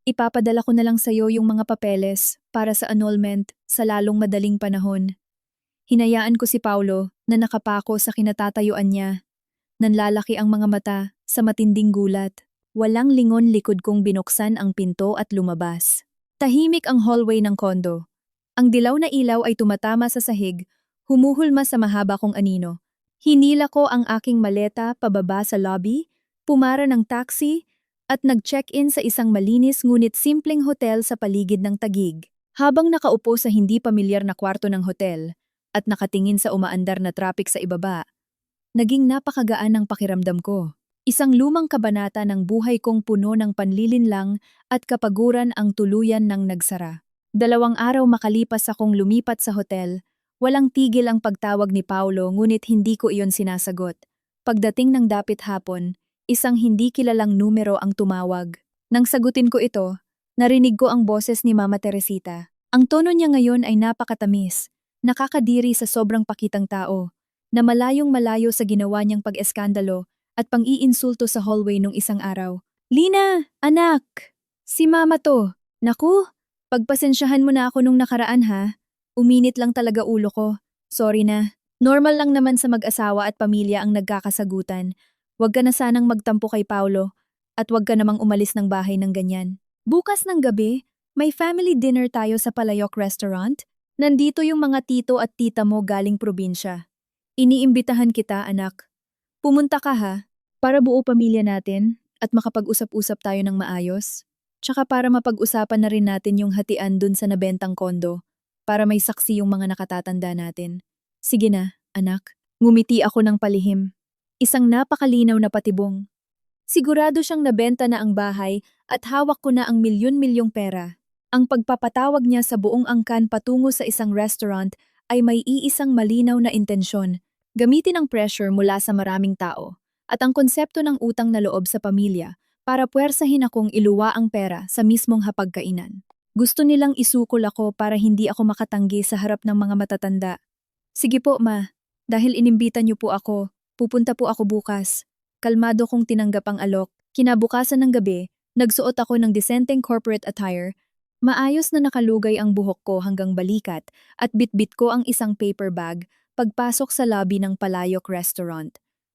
Ipapadala ko na lang sa'yo yung mga papeles para sa annulment sa lalong madaling panahon. Hinayaan ko si Paulo na nakapako sa kinatatayuan niya. Nanlalaki ang mga mata sa matinding gulat. Walang lingon likod kong binuksan ang pinto at lumabas. Tahimik ang hallway ng kondo. Ang dilaw na ilaw ay tumatama sa sahig, humuhulma sa mahaba kong anino. Hinila ko ang aking maleta pababa sa lobby, pumara ng taxi, at nag-check-in sa isang malinis ngunit simpleng hotel sa paligid ng Taguig. Habang nakaupo sa hindi pamilyar na kwarto ng hotel at nakatingin sa umaandar na traffic sa ibaba, naging napakagaan ang pakiramdam ko. Isang lumang kabanata ng buhay kong puno ng panlilinlang at kapaguran ang tuluyan ng nagsara. 2 araw makalipas akong lumipat sa hotel, walang tigil ang pagtawag ni Paulo ngunit hindi ko iyon sinasagot. Pagdating ng dapit hapon, isang hindi kilalang numero ang tumawag. Nang sagutin ko ito, narinig ko ang boses ni Mama Teresita. Ang tono niya ngayon ay napakatamis, nakakadiri sa sobrang pakitang tao, na malayong malayo sa ginawa niyang pag-eskandalo at pang-iinsulto sa hallway nung isang araw. Lina, anak! Si Mama to. Naku, pagpasensyahan mo na ako nung nakaraan ha. Uminit lang talaga ulo ko. Sorry na. Normal lang naman sa mag-asawa at pamilya ang nagkakasagutan. Huwag ka na sanang magtampo kay Paulo at huwag ka namang umalis ng bahay ng ganyan. Bukas ng gabi, may family dinner tayo sa Palayok Restaurant. Nandito yung mga tito at tita mo galing probinsya. Iniimbitahan kita, anak. Pumunta ka ha, para buo pamilya natin at makapag-usap-usap tayo ng maayos. Tsaka para mapag-usapan na rin natin yung hatian dun sa nabentang kondo, para may saksi yung mga nakatatanda natin. Sige na, anak. Ngumiti ako ng palihim. Isang napakalinaw na patibong. Sigurado siyang nabenta na ang bahay at hawak ko na ang milyon-milyong pera. Ang pagpapatawag niya sa buong angkan patungo sa isang restaurant ay may iisang malinaw na intensyon. Gamitin ang pressure mula sa maraming tao at ang konsepto ng utang na loob sa pamilya para puwersahin akong iluwa ang pera sa mismong hapagkainan. Gusto nilang isukol ako para hindi ako makatanggi sa harap ng mga matatanda. Sige po, ma. Dahil inimbitan niyo po ako, pupunta po ako bukas. Kalmado kong tinanggap ang alok. Kinabukasan ng gabi, nagsuot ako ng disenteng corporate attire. Maayos na nakalugay ang buhok ko hanggang balikat at bitbit ko ang isang paper bag pagpasok sa lobby ng Palayok Restaurant.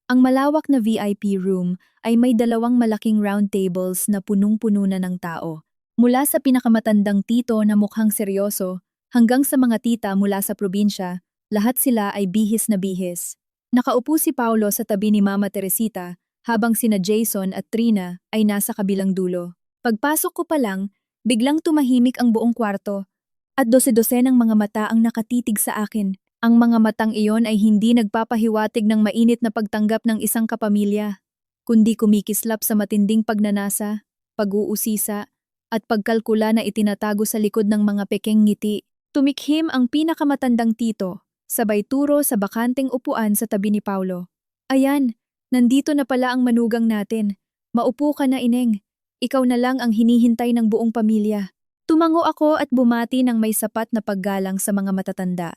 Ang malawak na VIP room ay may 2 malaking round tables na punong-puno na ng tao. Mula sa pinakamatandang tito na mukhang seryoso, hanggang sa mga tita mula sa probinsya, lahat sila ay bihis na bihis. Nakaupo si Paulo sa tabi ni Mama Teresita, habang sina Jason at Trina ay nasa kabilang dulo. Pagpasok ko pa lang, biglang tumahimik ang buong kwarto, at dose-dosenang mga mata ang nakatitig sa akin. Ang mga matang iyon ay hindi nagpapahiwatig ng mainit na pagtanggap ng isang kapamilya, kundi kumikislap sa matinding pagnanasa, pag-uusisa, at pagkalkula na itinatago sa likod ng mga pekeng ngiti. Tumikhim ang pinakamatandang tito, sabay turo sa bakanteng upuan sa tabi ni Paulo. Ayan, nandito na pala ang manugang natin. Maupo ka na, Ineng. Ikaw na lang ang hinihintay ng buong pamilya. Tumango ako at bumati ng may sapat na paggalang sa mga matatanda.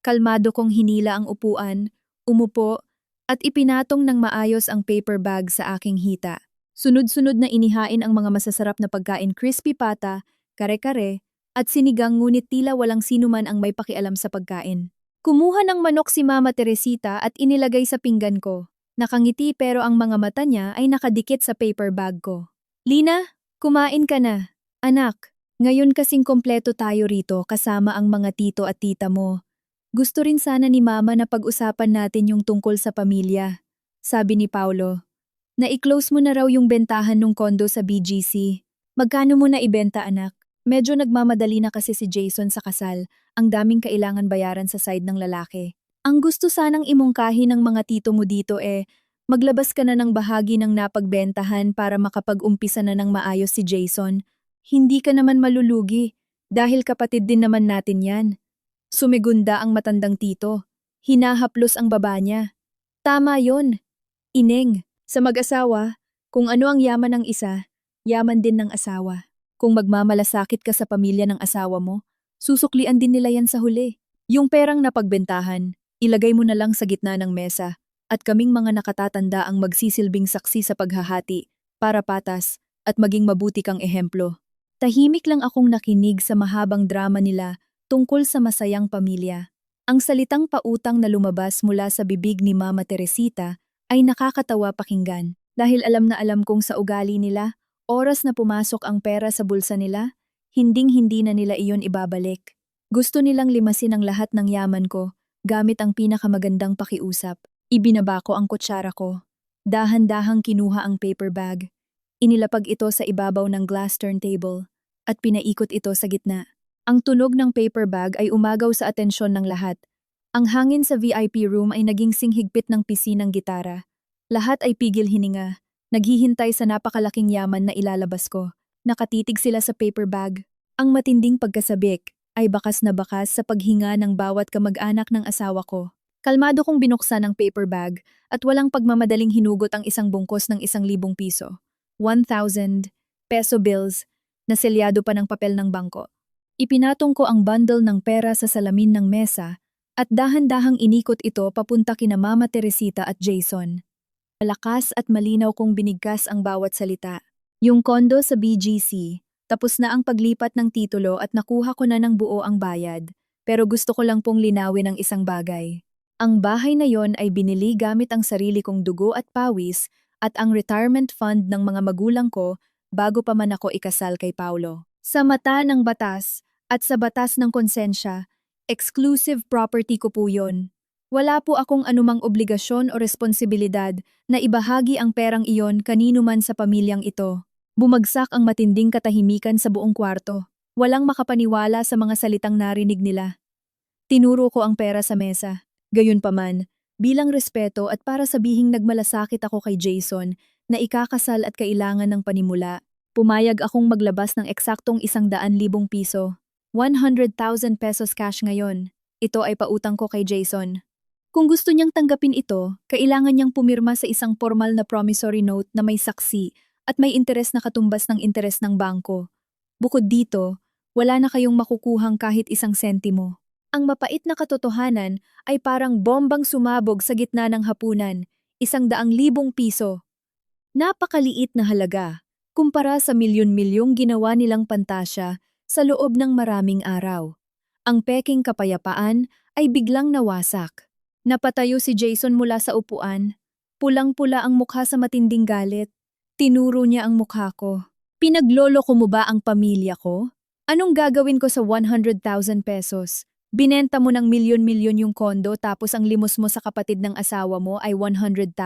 Kalmado kong hinila ang upuan, umupo, at ipinatong ng maayos ang paper bag sa aking hita. Sunod-sunod na inihain ang mga masasarap na pagkain, crispy pata, kare-kare, at sinigang, ngunit tila walang sinuman ang may pakialam sa pagkain. Kumuha ng manok si Mama Teresita at inilagay sa pinggan ko. Nakangiti pero ang mga mata niya ay nakadikit sa paper bag ko. Lina, kumain ka na. Anak, ngayon kasing kompleto tayo rito kasama ang mga tito at tita mo. Gusto rin sana ni Mama na pag-usapan natin yung tungkol sa pamilya, sabi ni Paulo. Na-i-close mo na raw yung bentahan ng kondo sa BGC. Magkano mo na ibenta, anak? Medyo nagmamadali na kasi si Jason sa kasal. Ang daming kailangan bayaran sa side ng lalaki. Ang gusto sanang imungkahi ng mga tito mo dito maglabas ka na ng bahagi ng napagbentahan para makapag-umpisa na ng maayos si Jason. Hindi ka naman malulugi, dahil kapatid din naman natin yan. Sumigunda ang matandang tito. Hinahaplos ang baba niya. Tama yon, Ineng. Sa mag-asawa, kung ano ang yaman ng isa, yaman din ng asawa. Kung magmamalasakit ka sa pamilya ng asawa mo, susuklian din nila yan sa huli. Yung perang napagbentahan, ilagay mo na lang sa gitna ng mesa, at kaming mga nakatatanda ang magsisilbing saksi sa paghahati, para patas, at maging mabuti kang ehemplo. Tahimik lang akong nakinig sa mahabang drama nila tungkol sa masayang pamilya. Ang salitang pautang na lumabas mula sa bibig ni Mama Teresita ay nakakatawa pakinggan, dahil alam na alam kong sa ugali nila, oras na pumasok ang pera sa bulsa nila, hinding-hindi na nila iyon ibabalik. Gusto nilang limasin ang lahat ng yaman ko, gamit ang pinakamagandang pakiusap. Ibinaba ko ang kutsara ko. Dahan-dahang kinuha ang paper bag. Inilapag ito sa ibabaw ng glass turntable, at pinaikot ito sa gitna. Ang tunog ng paper bag ay umagaw sa atensyon ng lahat. Ang hangin sa VIP room ay naging singhigpit ng pisinang gitara. Lahat ay pigil hininga, naghihintay sa napakalaking yaman na ilalabas ko. Nakatitig sila sa paper bag. Ang matinding pagkasabik ay bakas na bakas sa paghinga ng bawat kamag-anak ng asawa ko. Kalmado kong binuksan ang paper bag at walang pagmamadaling hinugot ang isang bungkos ng 1,000 piso. 1,000 peso bills na selyado pa ng papel ng bangko. Ipinatong ko ang bundle ng pera sa salamin ng mesa at dahan-dahang inikot ito papunta kina Mama Teresita at Jason. Malakas at malinaw kong binigkas ang bawat salita. Yung kondo sa BGC, tapos na ang paglipat ng titulo at nakuha ko na ng buo ang bayad, pero gusto ko lang pong linawin ang isang bagay. Ang bahay na yon ay binili gamit ang sarili kong dugo at pawis at ang retirement fund ng mga magulang ko bago pa man ako ikasal kay Paulo. Sa mata ng batas at sa batas ng konsensya, exclusive property ko po yun. Wala po akong anumang obligasyon o responsibilidad na ibahagi ang perang iyon kanino man sa pamilyang ito. Bumagsak ang matinding katahimikan sa buong kwarto. Walang makapaniwala sa mga salitang narinig nila. Tinuro ko ang pera sa mesa. Gayunpaman, bilang respeto at para sabihing nagmalasakit ako kay Jason na ikakasal at kailangan ng panimula, pumayag akong maglabas ng eksaktong 100,000 piso. 100,000 pesos cash ngayon. Ito ay pautang ko kay Jason. Kung gusto niyang tanggapin ito, kailangan niyang pumirma sa isang formal na promissory note na may saksi at may interes na katumbas ng interes ng bangko. Bukod dito, wala na kayong makukuhang kahit isang sentimo. Ang mapait na katotohanan ay parang bombang sumabog sa gitna ng hapunan, 100,000 piso. Napakaliit na halaga, kumpara sa milyon-milyong ginawa nilang pantasya sa loob ng maraming araw. Ang peking kapayapaan ay biglang nawasak. Napatayo si Jason mula sa upuan. Pulang-pula ang mukha sa matinding galit. Tinuro niya ang mukha ko. Pinaglolo ko mo ba ang pamilya ko? Anong gagawin ko sa 100,000 pesos? Binenta mo ng milyon-milyon yung kondo tapos ang limos mo sa kapatid ng asawa mo ay 100,000?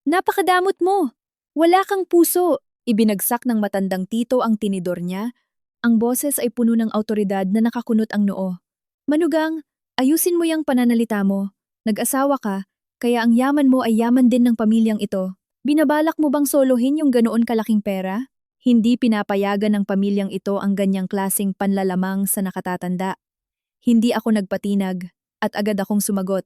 Napakadamot mo! Wala kang puso! Ibinagsak ng matandang tito ang tinidor niya. Ang boses ay puno ng autoridad na nakakunot ang noo. Manugang, ayusin mo yung pananalita mo. Nag-asawa ka, kaya ang yaman mo ay yaman din ng pamilyang ito. Binabalak mo bang solohin yung ganoon kalaking pera? Hindi pinapayagan ng pamilyang ito ang ganyang klasing panlalamang sa nakatatanda. Hindi ako nagpatinag at agad akong sumagot.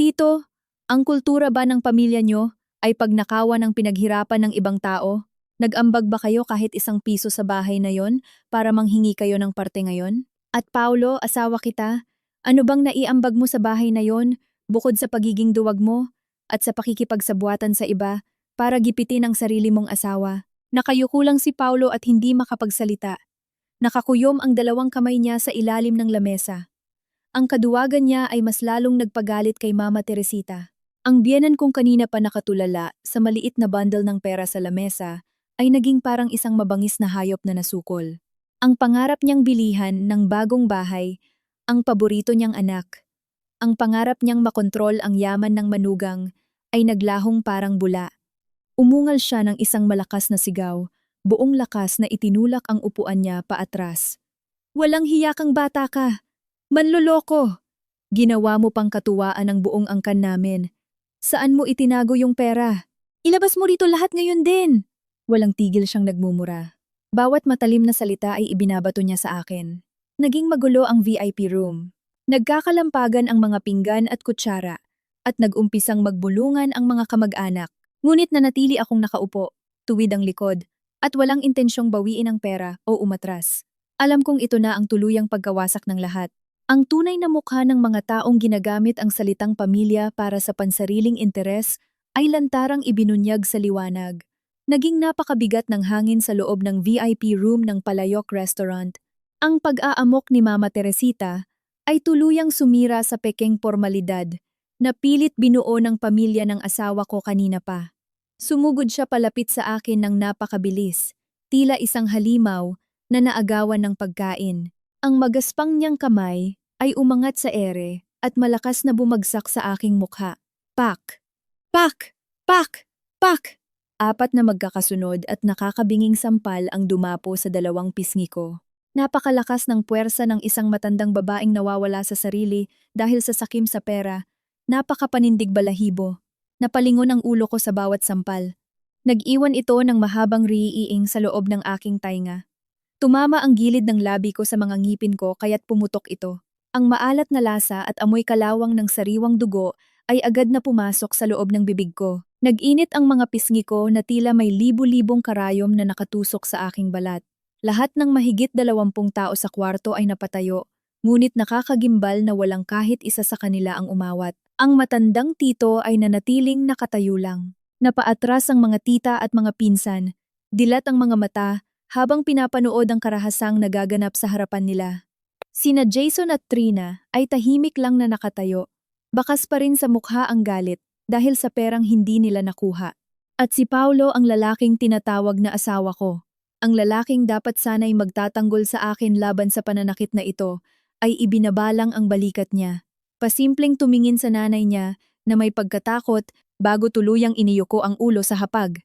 Tito, ang kultura ba ng pamilya nyo ay pagnakawan ng pinaghirapan ng ibang tao? Nag-ambag ba kayo kahit isang piso sa bahay na yon para manghingi kayo ng parte ngayon? At Paulo, asawa kita, ano bang naiambag mo sa bahay na yon bukod sa pagiging duwag mo at sa pakikipagsabuatan sa iba para gipitin ang sarili mong asawa? Nakayuko lang si Paulo at hindi makapagsalita. Nakakuyom ang dalawang kamay niya sa ilalim ng lamesa. Ang kaduwagan niya ay mas lalong nagpagalit kay Mama Teresita. Ang biyenan kong kanina pa nakatulala sa maliit na bundle ng pera sa lamesa ay naging parang isang mabangis na hayop na nasukol. Ang pangarap niyang bilihan ng bagong bahay, ang paborito niyang anak, ang pangarap niyang makontrol ang yaman ng manugang ay naglahong parang bula. Umungal siya ng isang malakas na sigaw, buong lakas na itinulak ang upuan niya paatras. Walang hiya kang bata ka! Manloloko! Ginawa mo pang katuwaan ang buong angkan namin. Saan mo itinago yung pera? Ilabas mo rito lahat ngayon din! Walang tigil siyang nagmumura. Bawat matalim na salita ay ibinabato niya sa akin. Naging magulo ang VIP room. Nagkakalampagan ang mga pinggan at kutsara, at nag-umpisang magbulungan ang mga kamag-anak. Ngunit nanatili akong nakaupo, tuwid ang likod, at walang intensyong bawiin ang pera o umatras. Alam kong ito na ang tuluyang pagkawasak ng lahat. Ang tunay na mukha ng mga taong ginagamit ang salitang pamilya para sa pansariling interes ay lantarang ibinunyag sa liwanag. Naging napakabigat ng hangin sa loob ng VIP room ng Palayok Restaurant. Ang pag-aamok ni Mama Teresita ay tuluyang sumira sa pekeng formalidad na pilit binuo ng pamilya ng asawa ko kanina pa. Sumugod siya palapit sa akin ng napakabilis, tila isang halimaw na naagawan ng pagkain. Ang magaspang niyang kamay ay umangat sa ere at malakas na bumagsak sa aking mukha. Pak! Pak! Pak! Pak! Apat na magkakasunod at nakakabinging sampal ang dumapo sa dalawang pisngi ko. Napakalakas ng puwersa ng isang matandang babaeng nawawala sa sarili dahil sa sakim sa pera. Napakapanindig balahibo. Napalingon ang ulo ko sa bawat sampal. Nag-iwan ito ng mahabang riiing sa loob ng aking tainga. Tumama ang gilid ng labi ko sa mga ngipin ko kaya't pumutok ito. Ang maalat na lasa at amoy kalawang ng sariwang dugo ay agad na pumasok sa loob ng bibig ko. Nag-init ang mga pisngi ko na tila may libu-libong karayom na nakatusok sa aking balat. Lahat ng mahigit 20 tao sa kwarto ay napatayo, ngunit nakakagimbal na walang kahit isa sa kanila ang umawat. Ang matandang tito ay nanatiling nakatayo lang. Napaatras ang mga tita at mga pinsan. Dilat ang mga mata habang pinapanood ang karahasang nagaganap sa harapan nila. Sina Jason at Trina ay tahimik lang na nakatayo. Bakas pa rin sa mukha ang galit dahil sa perang hindi nila nakuha. At si Paulo ang lalaking tinatawag na asawa ko. Ang lalaking dapat sana'y magtatanggol sa akin laban sa pananakit na ito ay ibinabalang ang balikat niya. Pasimpleng tumingin sa nanay niya na may pagkatakot bago tuluyang iniyuko ang ulo sa hapag.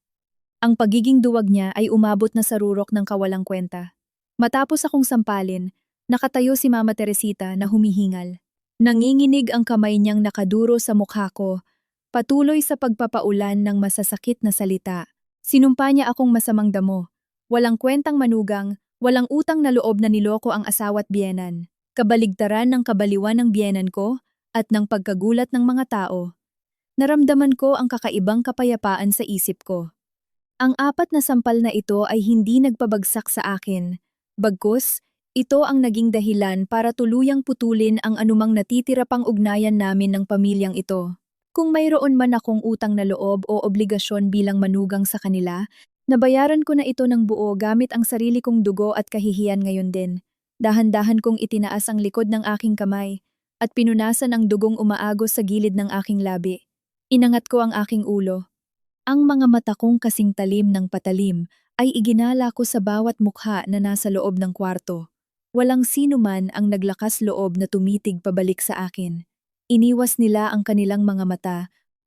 Ang pagiging duwag niya ay umabot na sa rurok ng kawalang kwenta. Matapos akong sampalin, nakatayo si Mama Teresita na humihingal. Nanginginig ang kamay niyang nakaduro sa mukha ko, patuloy sa pagpapaulan ng masasakit na salita. Sinumpa niya akong masamang damo. Walang kwentang manugang, walang utang na loob na niloko ang asawa't biyenan. Kabaligtaran ng kabaliwan ng biyenan ko at ng pagkagulat ng mga tao. Naramdaman ko ang kakaibang kapayapaan sa isip ko. Ang apat na sampal na ito ay hindi nagpabagsak sa akin. Bagkus, ito ang naging dahilan para tuluyang putulin ang anumang natitira pang ugnayan namin ng pamilyang ito. Kung mayroon man akong utang na loob o obligasyon bilang manugang sa kanila, nabayaran ko na ito ng buo gamit ang sarili kong dugo at kahihiyan ngayon din. Dahan-dahan kong itinaas ang likod ng aking kamay at pinunasan ang dugong umaagos sa gilid ng aking labi. Inangat ko ang aking ulo. Ang mga mata kong kasing talim ng patalim ay iginala ko sa bawat mukha na nasa loob ng kwarto. Walang sino man ang naglakas loob na tumitig pabalik sa akin. Iniwas nila ang kanilang mga mata.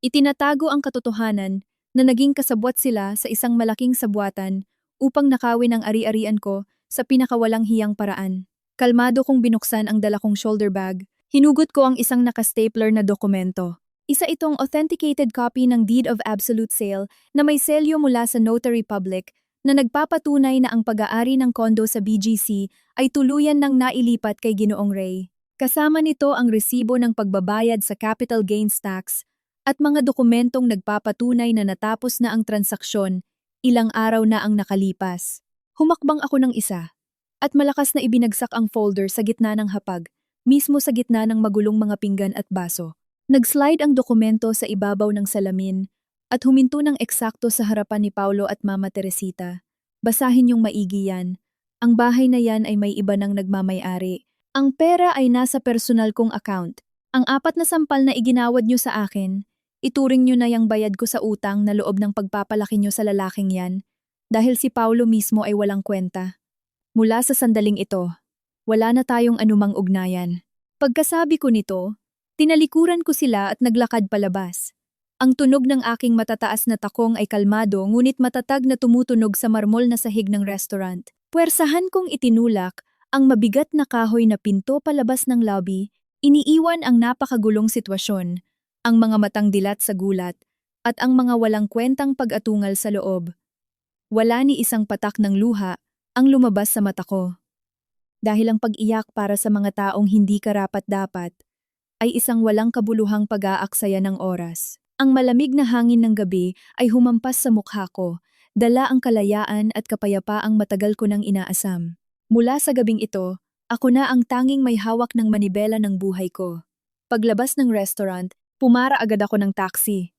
Itinatago ang katotohanan na naging kasabwat sila sa isang malaking sabwatan upang nakawin ang ari-arian ko sa pinakawalang hiyang paraan. Kalmado kong binuksan ang dala kong shoulder bag. Hinugot ko ang isang nakastapler na dokumento. Isa itong authenticated copy ng Deed of Absolute Sale na may selyo mula sa Notary Public na nagpapatunay na ang pag-aari ng kondo sa BGC ay tuluyan ng nailipat kay Ginoong Ray. Kasama nito ang resibo ng pagbabayad sa capital gains tax at mga dokumentong nagpapatunay na natapos na ang transaksyon, ilang araw na ang nakalipas. Humakbang ako ng isa at malakas na ibinagsak ang folder sa gitna ng hapag, mismo sa gitna ng magulong mga pinggan at baso. Nag-slide ang dokumento sa ibabaw ng salamin at huminto ng eksakto sa harapan ni Paulo at Mama Teresita. Basahin yung maigi yan. Ang bahay na yan ay may iba nang nagmamay-ari. Ang pera ay nasa personal kong account. Ang 4 na sampal na iginawad nyo sa akin, ituring nyo na yung bayad ko sa utang na loob ng pagpapalaki nyo sa lalaking yan dahil si Paulo mismo ay walang kwenta. Mula sa sandaling ito, wala na tayong anumang ugnayan. Pagkasabi ko nito, tinalikuran ko sila at naglakad palabas. Ang tunog ng aking matataas na takong ay kalmado ngunit matatag na tumutunog sa marmol na sahig ng restaurant. Puwersahan kong itinulak ang mabigat na kahoy na pinto palabas ng lobby, iniiwan ang napakagulong sitwasyon, ang mga matang dilat sa gulat, at ang mga walang kwentang pag-atungal sa loob. Wala ni isang patak ng luha ang lumabas sa mata ko. Dahil ang pag-iyak para sa mga taong hindi karapat-dapat ay isang walang kabuluhang pag-aaksaya ng oras. Ang malamig na hangin ng gabi ay humampas sa mukha ko, dala ang kalayaan at kapayapaang matagal ko nang inaasam. Mula sa gabing ito, ako na ang tanging may hawak ng manibela ng buhay ko. Paglabas ng restaurant, pumara agad ako ng taxi.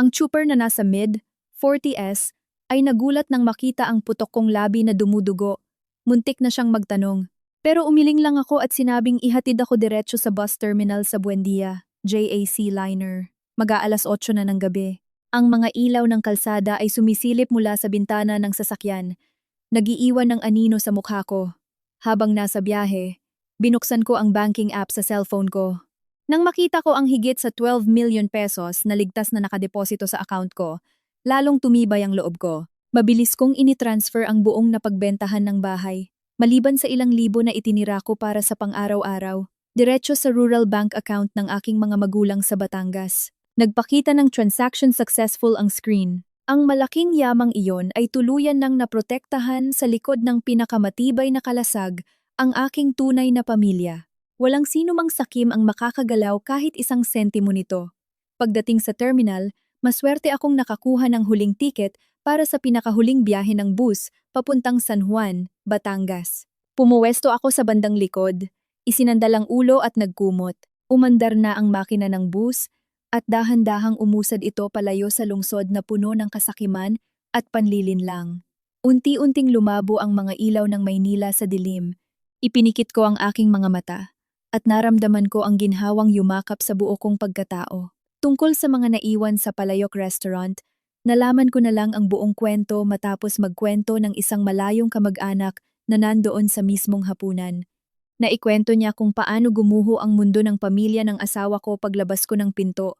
Ang trooper na nasa mid-40s ay nagulat nang makita ang putok kong labi na dumudugo. Muntik na siyang magtanong. Pero umiling lang ako at sinabing ihatid ako diretso sa bus terminal sa Buendia, JAC Liner. Mag-aalas 8 na ng gabi. Ang mga ilaw ng kalsada ay sumisilip mula sa bintana ng sasakyan. Nagiiwan ng anino sa mukha ko. Habang nasa biyahe, binuksan ko ang banking app sa cellphone ko. Nang makita ko ang higit sa 12 million pesos na ligtas na nakadeposito sa account ko, lalong tumibay ang loob ko. Mabilis kong initransfer ang buong napagbentahan ng bahay. Maliban sa ilang libo na itinira ko para sa pang-araw-araw, diretso sa rural bank account ng aking mga magulang sa Batangas. Nagpakita ng transaction successful ang screen. Ang malaking yamang iyon ay tuluyan ng naprotektahan sa likod ng pinakamatibay na kalasag ang aking tunay na pamilya. Walang sino mang sakim ang makakagalaw kahit isang sentimo nito. Pagdating sa terminal, maswerte akong nakakuha ng huling tiket para sa pinakahuling biyahe ng bus papuntang San Juan, Batangas. Pumuwesto ako sa bandang likod, isinandalang ulo at nagkumot. Umandar na ang makina ng bus at dahan-dahang umusad ito palayo sa lungsod na puno ng kasakiman at panlilinlang. Unti-unting lumabo ang mga ilaw ng Maynila sa dilim. Ipinikit ko ang aking mga mata at naramdaman ko ang ginhawang yumakap sa buo kong pagkatao. Tungkol sa mga naiwan sa Palayok Restaurant, nalaman ko na lang ang buong kwento matapos magkwento ng isang malayong kamag-anak na nandoon sa mismong hapunan. Naikwento niya kung paano gumuho ang mundo ng pamilya ng asawa ko paglabas ko ng pinto.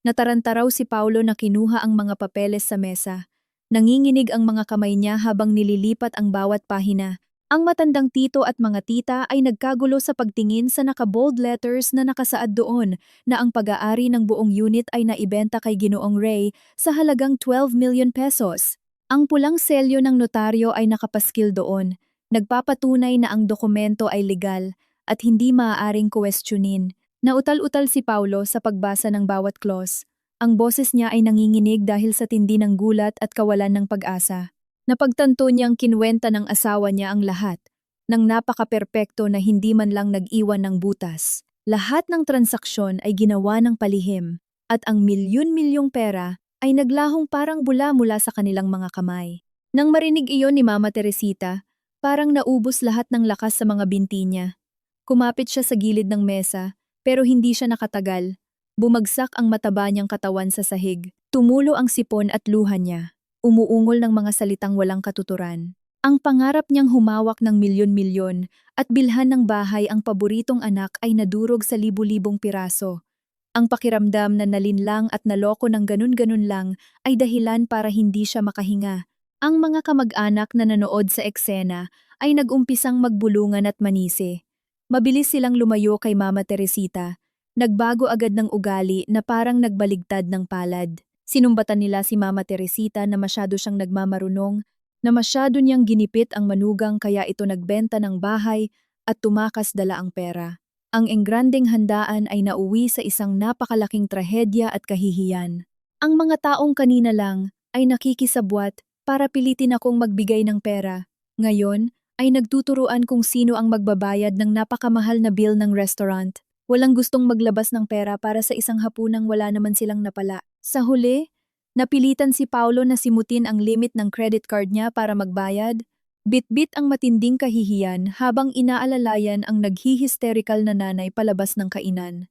Nataranta raw si Paulo na kinuha ang mga papeles sa mesa. Nanginginig ang mga kamay niya habang nililipat ang bawat pahina. Ang matandang tito at mga tita ay nagkagulo sa pagtingin sa naka-bold letters na nakasaad doon na ang pag-aari ng buong unit ay naibenta kay Ginoong Ray sa halagang 12 million pesos. Ang pulang selyo ng notaryo ay nakapaskil doon. Nagpapatunay na ang dokumento ay legal at hindi maaaring kuwestiyonin. Nautal-utal si Paulo sa pagbasa ng bawat clause. Ang boses niya ay nanginginig dahil sa tindi ng gulat at kawalan ng pag-asa. Napagtanto niyang kinwenta ng asawa niya ang lahat, ng napaka-perpekto na hindi man lang nag-iwan ng butas. Lahat ng transaksyon ay ginawa ng palihim, at ang milyon-milyong pera ay naglahong parang bula mula sa kanilang mga kamay. Nang marinig iyon ni Mama Teresita, parang naubos lahat ng lakas sa mga binti niya. Kumapit siya sa gilid ng mesa, pero hindi siya nakatagal. Bumagsak ang mataba niyang katawan sa sahig. Tumulo ang sipon at luha niya. umuungol ng mga salitang walang katuturan. Ang pangarap niyang humawak ng milyon-milyon at bilhan ng bahay ang paboritong anak ay nadurog sa libu-libong piraso. Ang pakiramdam na nalinlang at naloko ng ganun-ganun lang ay dahilan para hindi siya makahinga. Ang mga kamag-anak na nanood sa eksena ay nag-umpisang magbulungan at manisi. Mabilis silang lumayo kay Mama Teresita. Nagbago agad ng ugali na parang nagbaligtad ng palad. Sinumbatan nila si Mama Teresita na masyado siyang nagmamarunong, na masyado niyang ginipit ang manugang kaya ito nagbenta ng bahay at tumakas dala ang pera. Ang engrandeng handaan ay nauwi sa isang napakalaking trahedya at kahihiyan. Ang mga taong kanina lang ay nakikisabwat para pilitin akong magbigay ng pera. Ngayon ay nagtuturuan kung sino ang magbabayad ng napakamahal na bill ng restaurant. Walang gustong maglabas ng pera para sa isang hapunang wala naman silang napala. Sa huli, napilitan si Paulo na simutin ang limit ng credit card niya para magbayad. Bit-bit ang matinding kahihiyan habang inaalalayan ang naghihisterikal na nanay palabas ng kainan.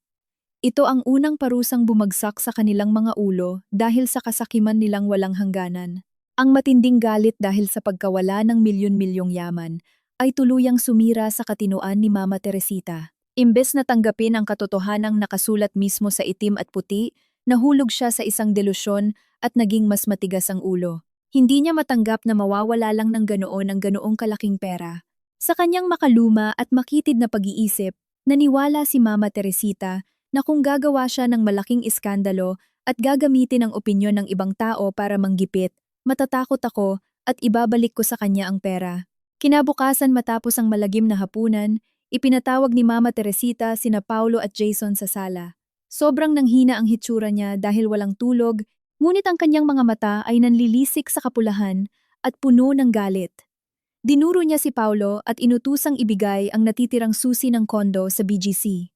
Ito ang unang parusang bumagsak sa kanilang mga ulo dahil sa kasakiman nilang walang hangganan. Ang matinding galit dahil sa pagkawala ng milyon-milyong yaman ay tuluyang sumira sa katinoan ni Mama Teresita. Imbes na tanggapin ang katotohanang nakasulat mismo sa itim at puti, nahulog siya sa isang delusyon at naging mas matigas ang ulo. Hindi niya matanggap na mawawala lang ng ganoon ang ganoong kalaking pera. Sa kanyang makaluma at makitid na pag-iisip, naniwala si Mama Teresita na kung gagawa siya ng malaking iskandalo at gagamitin ang opinyon ng ibang tao para manggipit, matatakot ako at ibabalik ko sa kanya ang pera. Kinabukasan matapos ang malagim na hapunan, ipinatawag ni Mama Teresita sina Paulo at Jason sa sala. Sobrang nanghina ang hitsura niya dahil walang tulog, ngunit ang kanyang mga mata ay nanlilisik sa kapulahan at puno ng galit. Dinuro niya si Paulo at inutusang ibigay ang natitirang susi ng kondo sa BGC.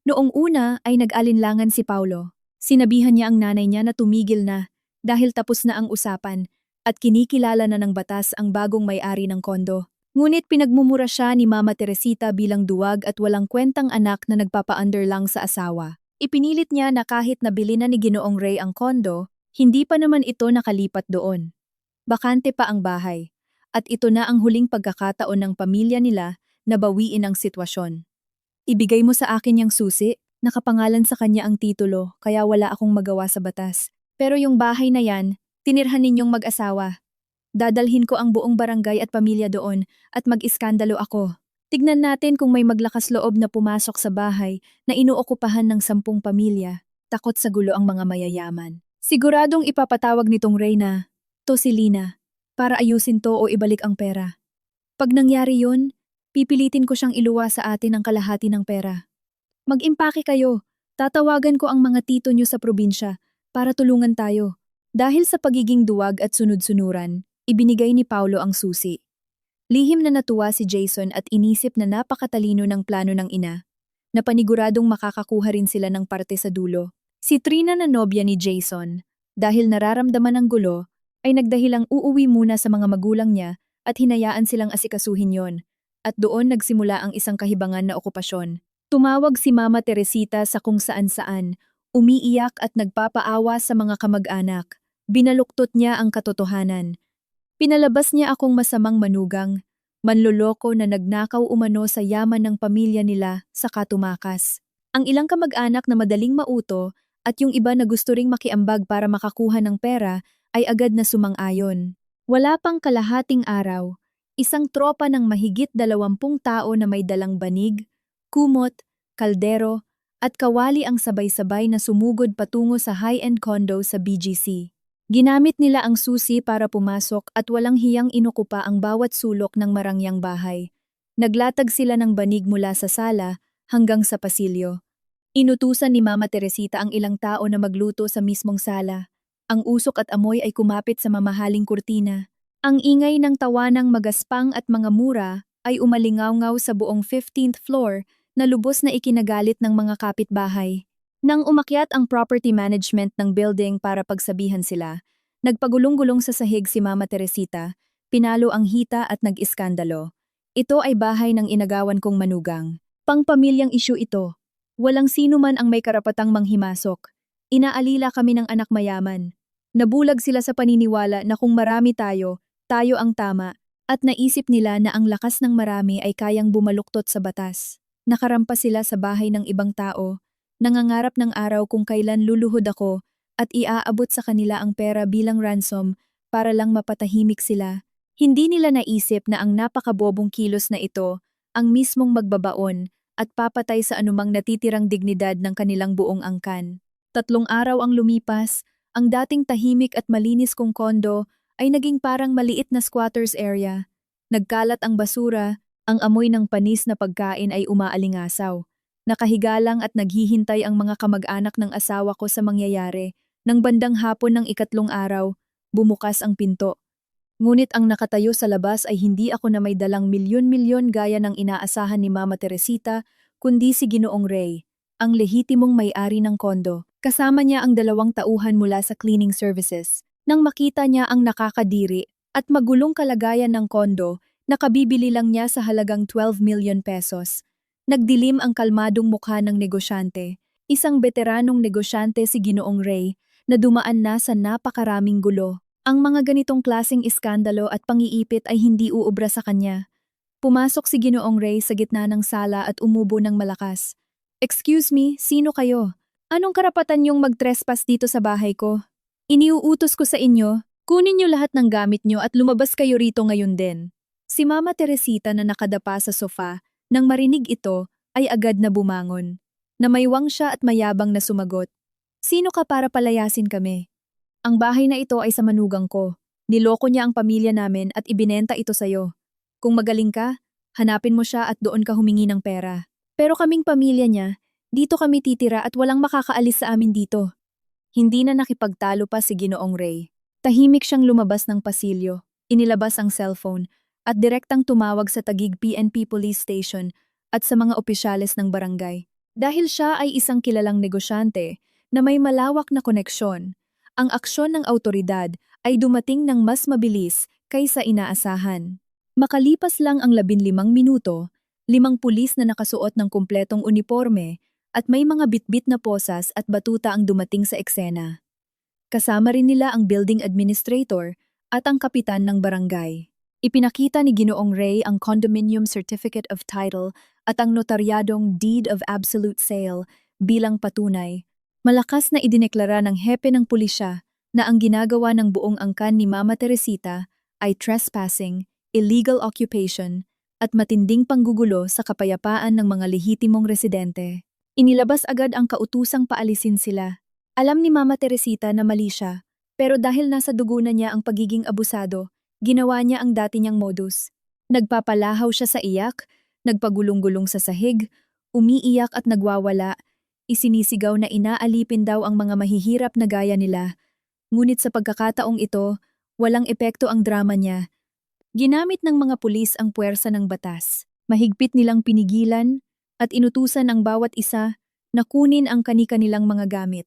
Noong una ay nag-alinlangan si Paulo. Sinabihan niya ang nanay niya na tumigil na dahil tapos na ang usapan at kinikilala na ng batas ang bagong may-ari ng kondo. Ngunit pinagmumura siya ni Mama Teresita bilang duwag at walang kwentang anak na nagpapa-under lang sa asawa. Ipinilit niya na kahit nabili na ni Ginoong Ray ang kondo, hindi pa naman ito nakalipat doon. Bakante pa ang bahay, at ito na ang huling pagkakataon ng pamilya nila na bawiin ang sitwasyon. Ibigay mo sa akin yung susi, nakapangalan sa kanya ang titulo kaya wala akong magawa sa batas. Pero yung bahay na yan, tinirhan ninyong mag-asawa. Dadalhin ko ang buong barangay at pamilya doon at mag-iskandalo ako. Tignan natin kung may maglakas loob na pumasok sa bahay na inuokupahan ng 10 pamilya. Takot sa gulo ang mga mayayaman. Siguradong ipapatawag nitong Reyna, to si Lina, para ayusin to o ibalik ang pera. Pag nangyari yun, pipilitin ko siyang iluwa sa atin ang kalahati ng pera. Mag-impake kayo, tatawagan ko ang mga tito nyo sa probinsya para tulungan tayo. Dahil sa pagiging duwag at sunod-sunuran, ibinigay ni Paulo ang susi. Lihim na natuwa si Jason at inisip na napakatalino ng plano ng ina, na paniguradong makakakuha rin sila ng parte sa dulo. Si Trina na nobya ni Jason, dahil nararamdaman ng gulo, ay nagdahilang uuwi muna sa mga magulang niya at hinayaan silang asikasuhin yon. At doon nagsimula ang isang kahibangan na okupasyon. Tumawag si Mama Teresita sa kung saan-saan, umiiyak at nagpapaawa sa mga kamag-anak. Binaluktot niya ang katotohanan. Pinalabas niya akong masamang manugang, manloloko na nagnakaw umano sa yaman ng pamilya nila sa katumakas. Ang ilang kamag-anak na madaling mauto at yung iba na gusto ring makiambag para makakuha ng pera ay agad na sumang-ayon. Wala pang kalahating araw, isang tropa ng mahigit 20 tao na may dalang banig, kumot, kaldero, at kawali ang sabay-sabay na sumugod patungo sa high-end condo sa BGC. Ginamit nila ang susi para pumasok at walang hiyang inukupa ang bawat sulok ng marangyang bahay. Naglatag sila ng banig mula sa sala hanggang sa pasilyo. Inutusan ni Mama Teresita ang ilang tao na magluto sa mismong sala. Ang usok at amoy ay kumapit sa mamahaling kurtina. Ang ingay ng tawanang magaspang at mga mura ay umalingaw-ngaw sa buong 15th floor na lubos na ikinagalit ng mga kapitbahay. Nang umakyat ang property management ng building para pagsabihan sila, nagpagulong-gulong sa sahig si Mama Teresita, pinalo ang hita at nag-iskandalo. Ito ay bahay ng inagawan kong manugang. Pangpamilyang isyu ito. Walang sino man ang may karapatang manghimasok. Inaalila kami ng anak mayaman. Nabulag sila sa paniniwala na kung marami tayo, tayo ang tama, at naisip nila na ang lakas ng marami ay kayang bumaluktot sa batas. Nakarampas sila sa bahay ng ibang tao, nangangarap ng araw kung kailan luluhod ako at iaabot sa kanila ang pera bilang ransom para lang mapatahimik sila. Hindi nila naisip na ang napakabobong kilos na ito ang mismong magbabaon at papatay sa anumang natitirang dignidad ng kanilang buong angkan. 3 araw ang lumipas, ang dating tahimik at malinis kong kondo ay naging parang maliit na squatters area. Nagkalat ang basura, ang amoy ng panis na pagkain ay umaalingasaw. Nakahiga lang at naghihintay ang mga kamag-anak ng asawa ko sa mangyayari. Nang bandang hapon ng 2 araw, bumukas ang pinto. Ngunit ang nakatayo sa labas ay hindi ako na may dalang milyon-milyon gaya ng inaasahan ni Mama Teresita, kundi si Ginoong Ray, ang lehitimong may-ari ng kondo. Kasama niya ang 2 tauhan mula sa cleaning services. Nang makita niya ang nakakadiri at magulong kalagayan ng kondo, nakabibili lang niya sa halagang 12 million pesos. Nagdilim ang kalmadong mukha ng negosyante, isang veteranong negosyante si Ginoong Ray, na dumaan na sa napakaraming gulo. Ang mga ganitong klaseng iskandalo at pangiipit ay hindi uubra sa kanya. Pumasok si Ginoong Ray sa gitna ng sala at umubo ng malakas. "Excuse me, sino kayo? Anong karapatan niyong mag-trespass dito sa bahay ko? Iniuutos ko sa inyo, kunin niyo lahat ng gamit niyo at lumabas kayo rito ngayon din." Si Mama Teresita na nakadapa sa sofa, nang marinig ito, ay agad na bumangon. Namaywang siya at mayabang na sumagot. "Sino ka para palayasin kami? Ang bahay na ito ay sa manugang ko. Niloko niya ang pamilya namin at ibinenta ito sa'yo. Kung magaling ka, hanapin mo siya at doon ka humingi ng pera. Pero kaming pamilya niya, dito kami titira at walang makakaalis sa amin dito." Hindi na nakipagtalo pa si Ginoong Ray. Tahimik siyang lumabas ng pasilyo, inilabas ang cellphone, at direktang tumawag sa Taguig PNP Police Station at sa mga opisyales ng barangay. Dahil siya ay isang kilalang negosyante na may malawak na koneksyon, ang aksyon ng awtoridad ay dumating ng mas mabilis kaysa inaasahan. Makalipas lang ang 15 minuto, 5 pulis na nakasuot ng kumpletong uniforme at may mga bitbit na posas at batuta ang dumating sa eksena. Kasama rin nila ang building administrator at ang kapitan ng barangay. Ipinakita ni Ginoong Ray ang condominium certificate of title at ang notaryadong deed of absolute sale bilang patunay. Malakas na idineklara ng hepe ng pulisya na ang ginagawa ng buong angkan ni Mama Teresita ay trespassing, illegal occupation, at matinding panggugulo sa kapayapaan ng mga lehitimong residente. Inilabas agad ang kautusang paalisin sila. Alam ni Mama Teresita na mali siya, pero dahil nasa dugo na niya ang pagiging abusado, ginawa niya ang dati niyang modus. Nagpapalahaw siya sa iyak, nagpagulong-gulong sa sahig, umiiyak at nagwawala, isinisigaw na inaalipin daw ang mga mahihirap na gaya nila. Ngunit sa pagkakataong ito, walang epekto ang drama niya. Ginamit ng mga pulis ang puwersa ng batas. Mahigpit nilang pinigilan at inutusan ang bawat isa na kunin ang kani-kanilang mga gamit.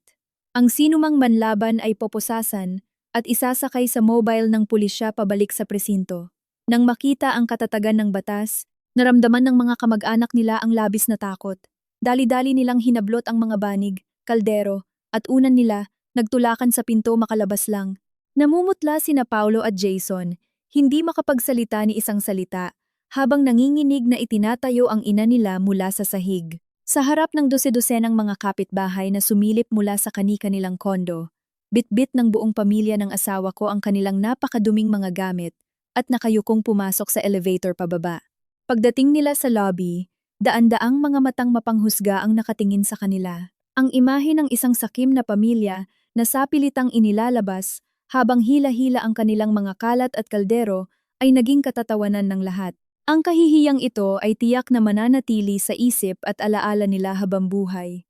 Ang sinumang manlaban ay poposasan at isasakay sa mobile ng pulisya pabalik sa presinto. Nang makita ang katatagan ng batas, naramdaman ng mga kamag-anak nila ang labis na takot. Dali-dali nilang hinablot ang mga banig, kaldero, at unan nila, nagtulakan sa pinto makalabas lang. Namumutla sina Paulo at Jason, hindi makapagsalita ni isang salita, habang nanginginig na itinatayo ang ina nila mula sa sahig. Sa harap ng dose-dosenang mga kapitbahay na sumilip mula sa kani-kanilang kondo, bitbit ng buong pamilya ng asawa ko ang kanilang napakaduming mga gamit at nakayukong pumasok sa elevator pababa. Pagdating nila sa lobby, daan-daang mga matang mapanghusga ang nakatingin sa kanila. Ang imahe ng isang sakim na pamilya na sapilitang inilalabas habang hila-hila ang kanilang mga kalat at kaldero ay naging katatawanan ng lahat. Ang kahihiyang ito ay tiyak na mananatili sa isip at alaala nila habang buhay.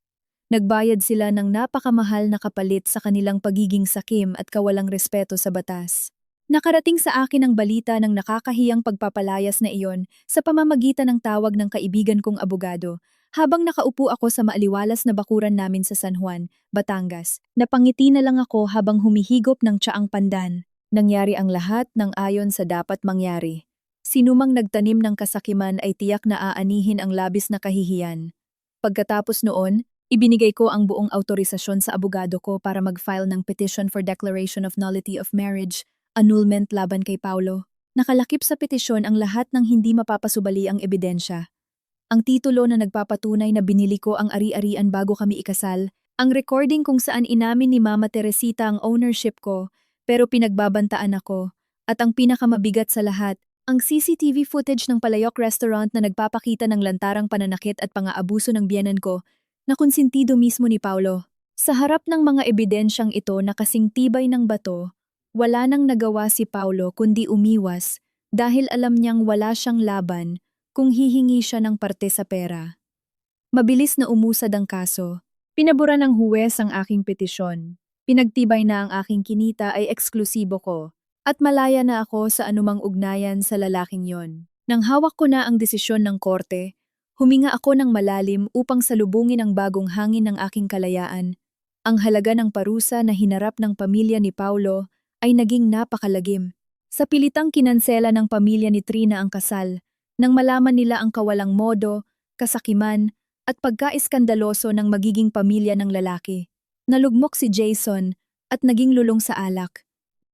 Nagbayad sila ng napakamahal na kapalit sa kanilang pagiging sakim at kawalang respeto sa batas. Nakarating sa akin ang balita ng nakakahiyang pagpapalayas na iyon sa pamamagitan ng tawag ng kaibigan kong abogado, habang nakaupo ako sa maaliwalas na bakuran namin sa San Juan, Batangas. Napangiti na lang ako habang humihigop ng tsaang pandan. Nangyari ang lahat ng ayon sa dapat mangyari. Sinumang nagtanim ng kasakiman ay tiyak na aanihin ang labis na kahihiyan. Pagkatapos noon, Ibinigay ko ang buong autorisasyon sa abogado ko para mag-file ng petition for declaration of nullity of marriage, annulment laban kay Paulo. Nakalakip sa petisyon ang lahat ng hindi mapapasubali ang ebidensya. Ang titulo na nagpapatunay na binili ko ang ari-arian bago kami ikasal, ang recording kung saan inamin ni Mama Teresita ang ownership ko, pero pinagbabantaan ako, at ang pinakamabigat sa lahat, ang CCTV footage ng Palayok Restaurant na nagpapakita ng lantarang pananakit at pang-aabuso ng biyenan ko, na konsentido mismo ni Paulo. Sa harap ng mga ebidensyang ito na kasing tibay ng bato, wala nang nagawa si Paulo kundi umiwas dahil alam niyang wala siyang laban kung hihingi siya ng parte sa pera. Mabilis na umusad ang kaso. Pinabura ng huwes ang aking petisyon. Pinagtibay na ang aking kinita ay eksklusibo ko at malaya na ako sa anumang ugnayan sa lalaking yon. Nang hawak ko na ang desisyon ng korte, huminga ako ng malalim upang salubungin ang bagong hangin ng aking kalayaan. Ang halaga ng parusa na hinarap ng pamilya ni Paulo ay naging napakalagim. Sa pilitang kinansela ng pamilya ni Trina ang kasal, nang malaman nila ang kawalang modo, kasakiman, at pagka-iskandaloso ng magiging pamilya ng lalaki. Nalugmok si Jason at naging lulong sa alak.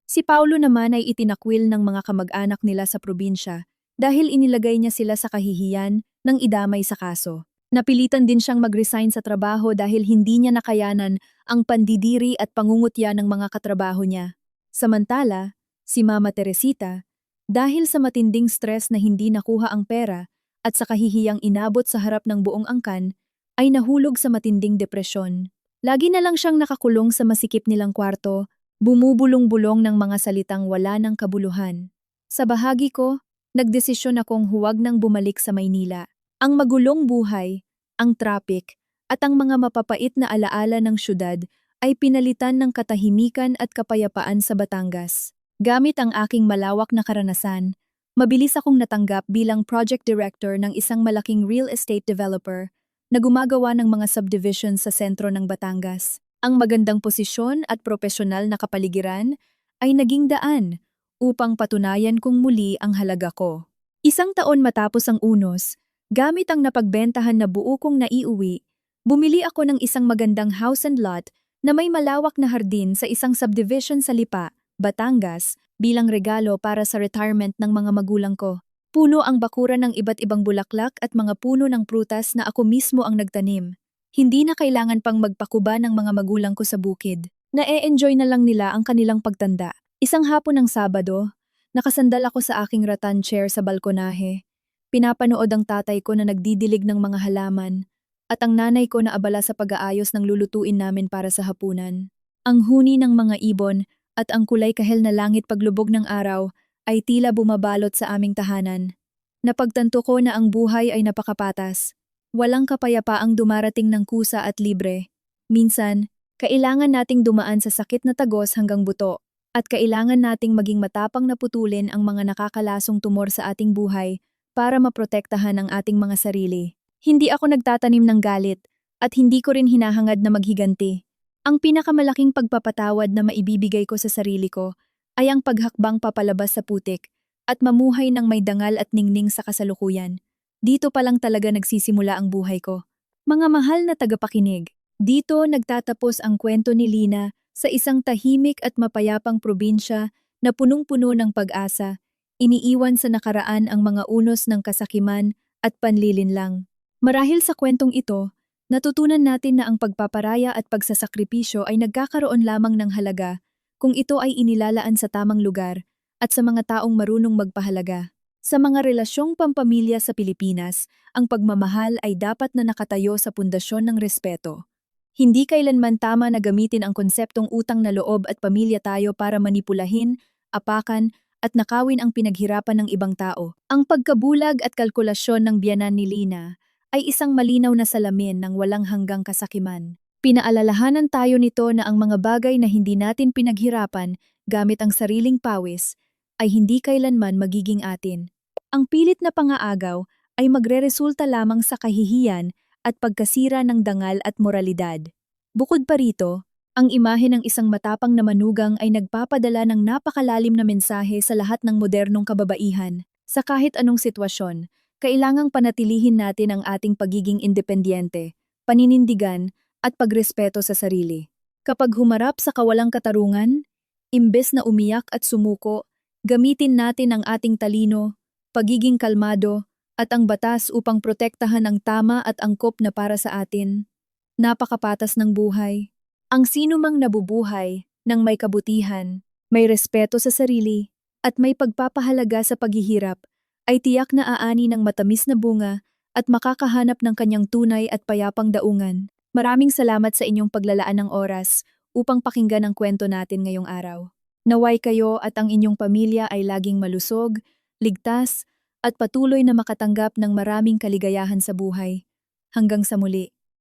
Si Paulo naman ay itinakwil ng mga kamag-anak nila sa probinsya dahil inilagay niya sila sa kahihiyan ng idamay sa kaso. Napilitan din siyang mag-resign sa trabaho dahil hindi niya nakayanan ang pandidiri at pangungutya ng mga katrabaho niya. Samantala, si Mama Teresita, dahil sa matinding stress na hindi nakuha ang pera at sa kahihiyang inabot sa harap ng buong angkan, ay nahulog sa matinding depresyon. Lagi na lang siyang nakakulong sa masikip nilang kwarto, bumubulong-bulong ng mga salitang wala ng kabuluhan. Sa bahagi ko, nagdesisyon akong huwag nang bumalik sa Maynila. Ang magulong buhay, ang traffic, at ang mga mapapait na alaala ng syudad ay pinalitan ng katahimikan at kapayapaan sa Batangas. Gamit ang aking malawak na karanasan, mabilis akong natanggap bilang project director ng isang malaking real estate developer na gumagawa ng mga subdivisions sa sentro ng Batangas. Ang magandang posisyon at propesyonal na kapaligiran ay naging daan upang patunayan kong muli ang halaga ko. 1 taon matapos ang unos, gamit ang napagbentahan na buo kong naiuwi, bumili ako ng isang magandang house and lot na may malawak na hardin sa isang subdivision sa Lipa, Batangas, bilang regalo para sa retirement ng mga magulang ko. Puno ang bakuran ng iba't ibang bulaklak at mga puno ng prutas na ako mismo ang nagtanim. Hindi na kailangan pang magpakuba ng mga magulang ko sa bukid. Na-e-enjoy na lang nila ang kanilang pagtanda. Isang hapon ng Sabado, nakasandal ako sa aking rattan chair sa balkonahe. Pinapanood ang tatay ko na nagdidilig ng mga halaman at ang nanay ko na abala sa pag-aayos ng lulutuin namin para sa hapunan. Ang huni ng mga ibon at ang kulay kahel na langit paglubog ng araw ay tila bumabalot sa aming tahanan. Napagtanto ko na ang buhay ay napakapatas. Walang kapayapaang dumarating ng kusa at libre. Minsan, kailangan nating dumaan sa sakit na tagos hanggang buto, at kailangan nating maging matapang na putulin ang mga nakakalasong tumor sa ating buhay para maprotektahan ang ating mga sarili. Hindi ako nagtatanim ng galit, at hindi ko rin hinahangad na maghiganti. Ang pinakamalaking pagpapatawad na maibibigay ko sa sarili ko ay ang paghakbang papalabas sa putik at mamuhay ng may dangal at ningning sa kasalukuyan. Dito pa lang talaga nagsisimula ang buhay ko. Mga mahal na tagapakinig, dito nagtatapos ang kwento ni Lina sa isang tahimik at mapayapang probinsya na punong-puno ng pag-asa, iniiwan sa nakaraan ang mga unos ng kasakiman at panlilinlang. Marahil sa kwentong ito, natutunan natin na ang pagpaparaya at pagsasakripisyo ay nagkakaroon lamang ng halaga kung ito ay inilalaan sa tamang lugar at sa mga taong marunong magpahalaga. Sa mga relasyong pampamilya sa Pilipinas, ang pagmamahal ay dapat na nakatayo sa pundasyon ng respeto. Hindi kailanman tama na gamitin ang konseptong utang na loob at pamilya tayo para manipulahin, apakan, at nakawin ang pinaghirapan ng ibang tao. Ang pagkabulag at kalkulasyon ng biyenan ni Lina ay isang malinaw na salamin ng walang hanggang kasakiman. Pinaalalahanan tayo nito na ang mga bagay na hindi natin pinaghirapan gamit ang sariling pawis ay hindi kailanman magiging atin. Ang pilit na pangaagaw ay magreresulta lamang sa kahihiyan at pagkasira ng dangal at moralidad. Bukod pa rito, ang imahe ng isang matapang na manugang ay nagpapadala ng napakalalim na mensahe sa lahat ng modernong kababaihan. Sa kahit anong sitwasyon, kailangang panatilihin natin ang ating pagiging independyente, paninindigan, at pagrespeto sa sarili. Kapag humarap sa kawalang katarungan, imbes na umiyak at sumuko, gamitin natin ang ating talino, pagiging kalmado, at ang batas upang protektahan ang tama at angkop na para sa atin. Napakapatas ng buhay. Ang sinumang nabubuhay ng may kabutihan, may respeto sa sarili, at may pagpapahalaga sa paghihirap, ay tiyak na aani ng matamis na bunga at makakahanap ng kanyang tunay at payapang daungan. Maraming salamat sa inyong paglalaan ng oras upang pakinggan ang kwento natin ngayong araw. Naway kayo at ang inyong pamilya ay laging malusog, ligtas, at patuloy na makatanggap ng maraming kaligayahan sa buhay. Hanggang sa muli.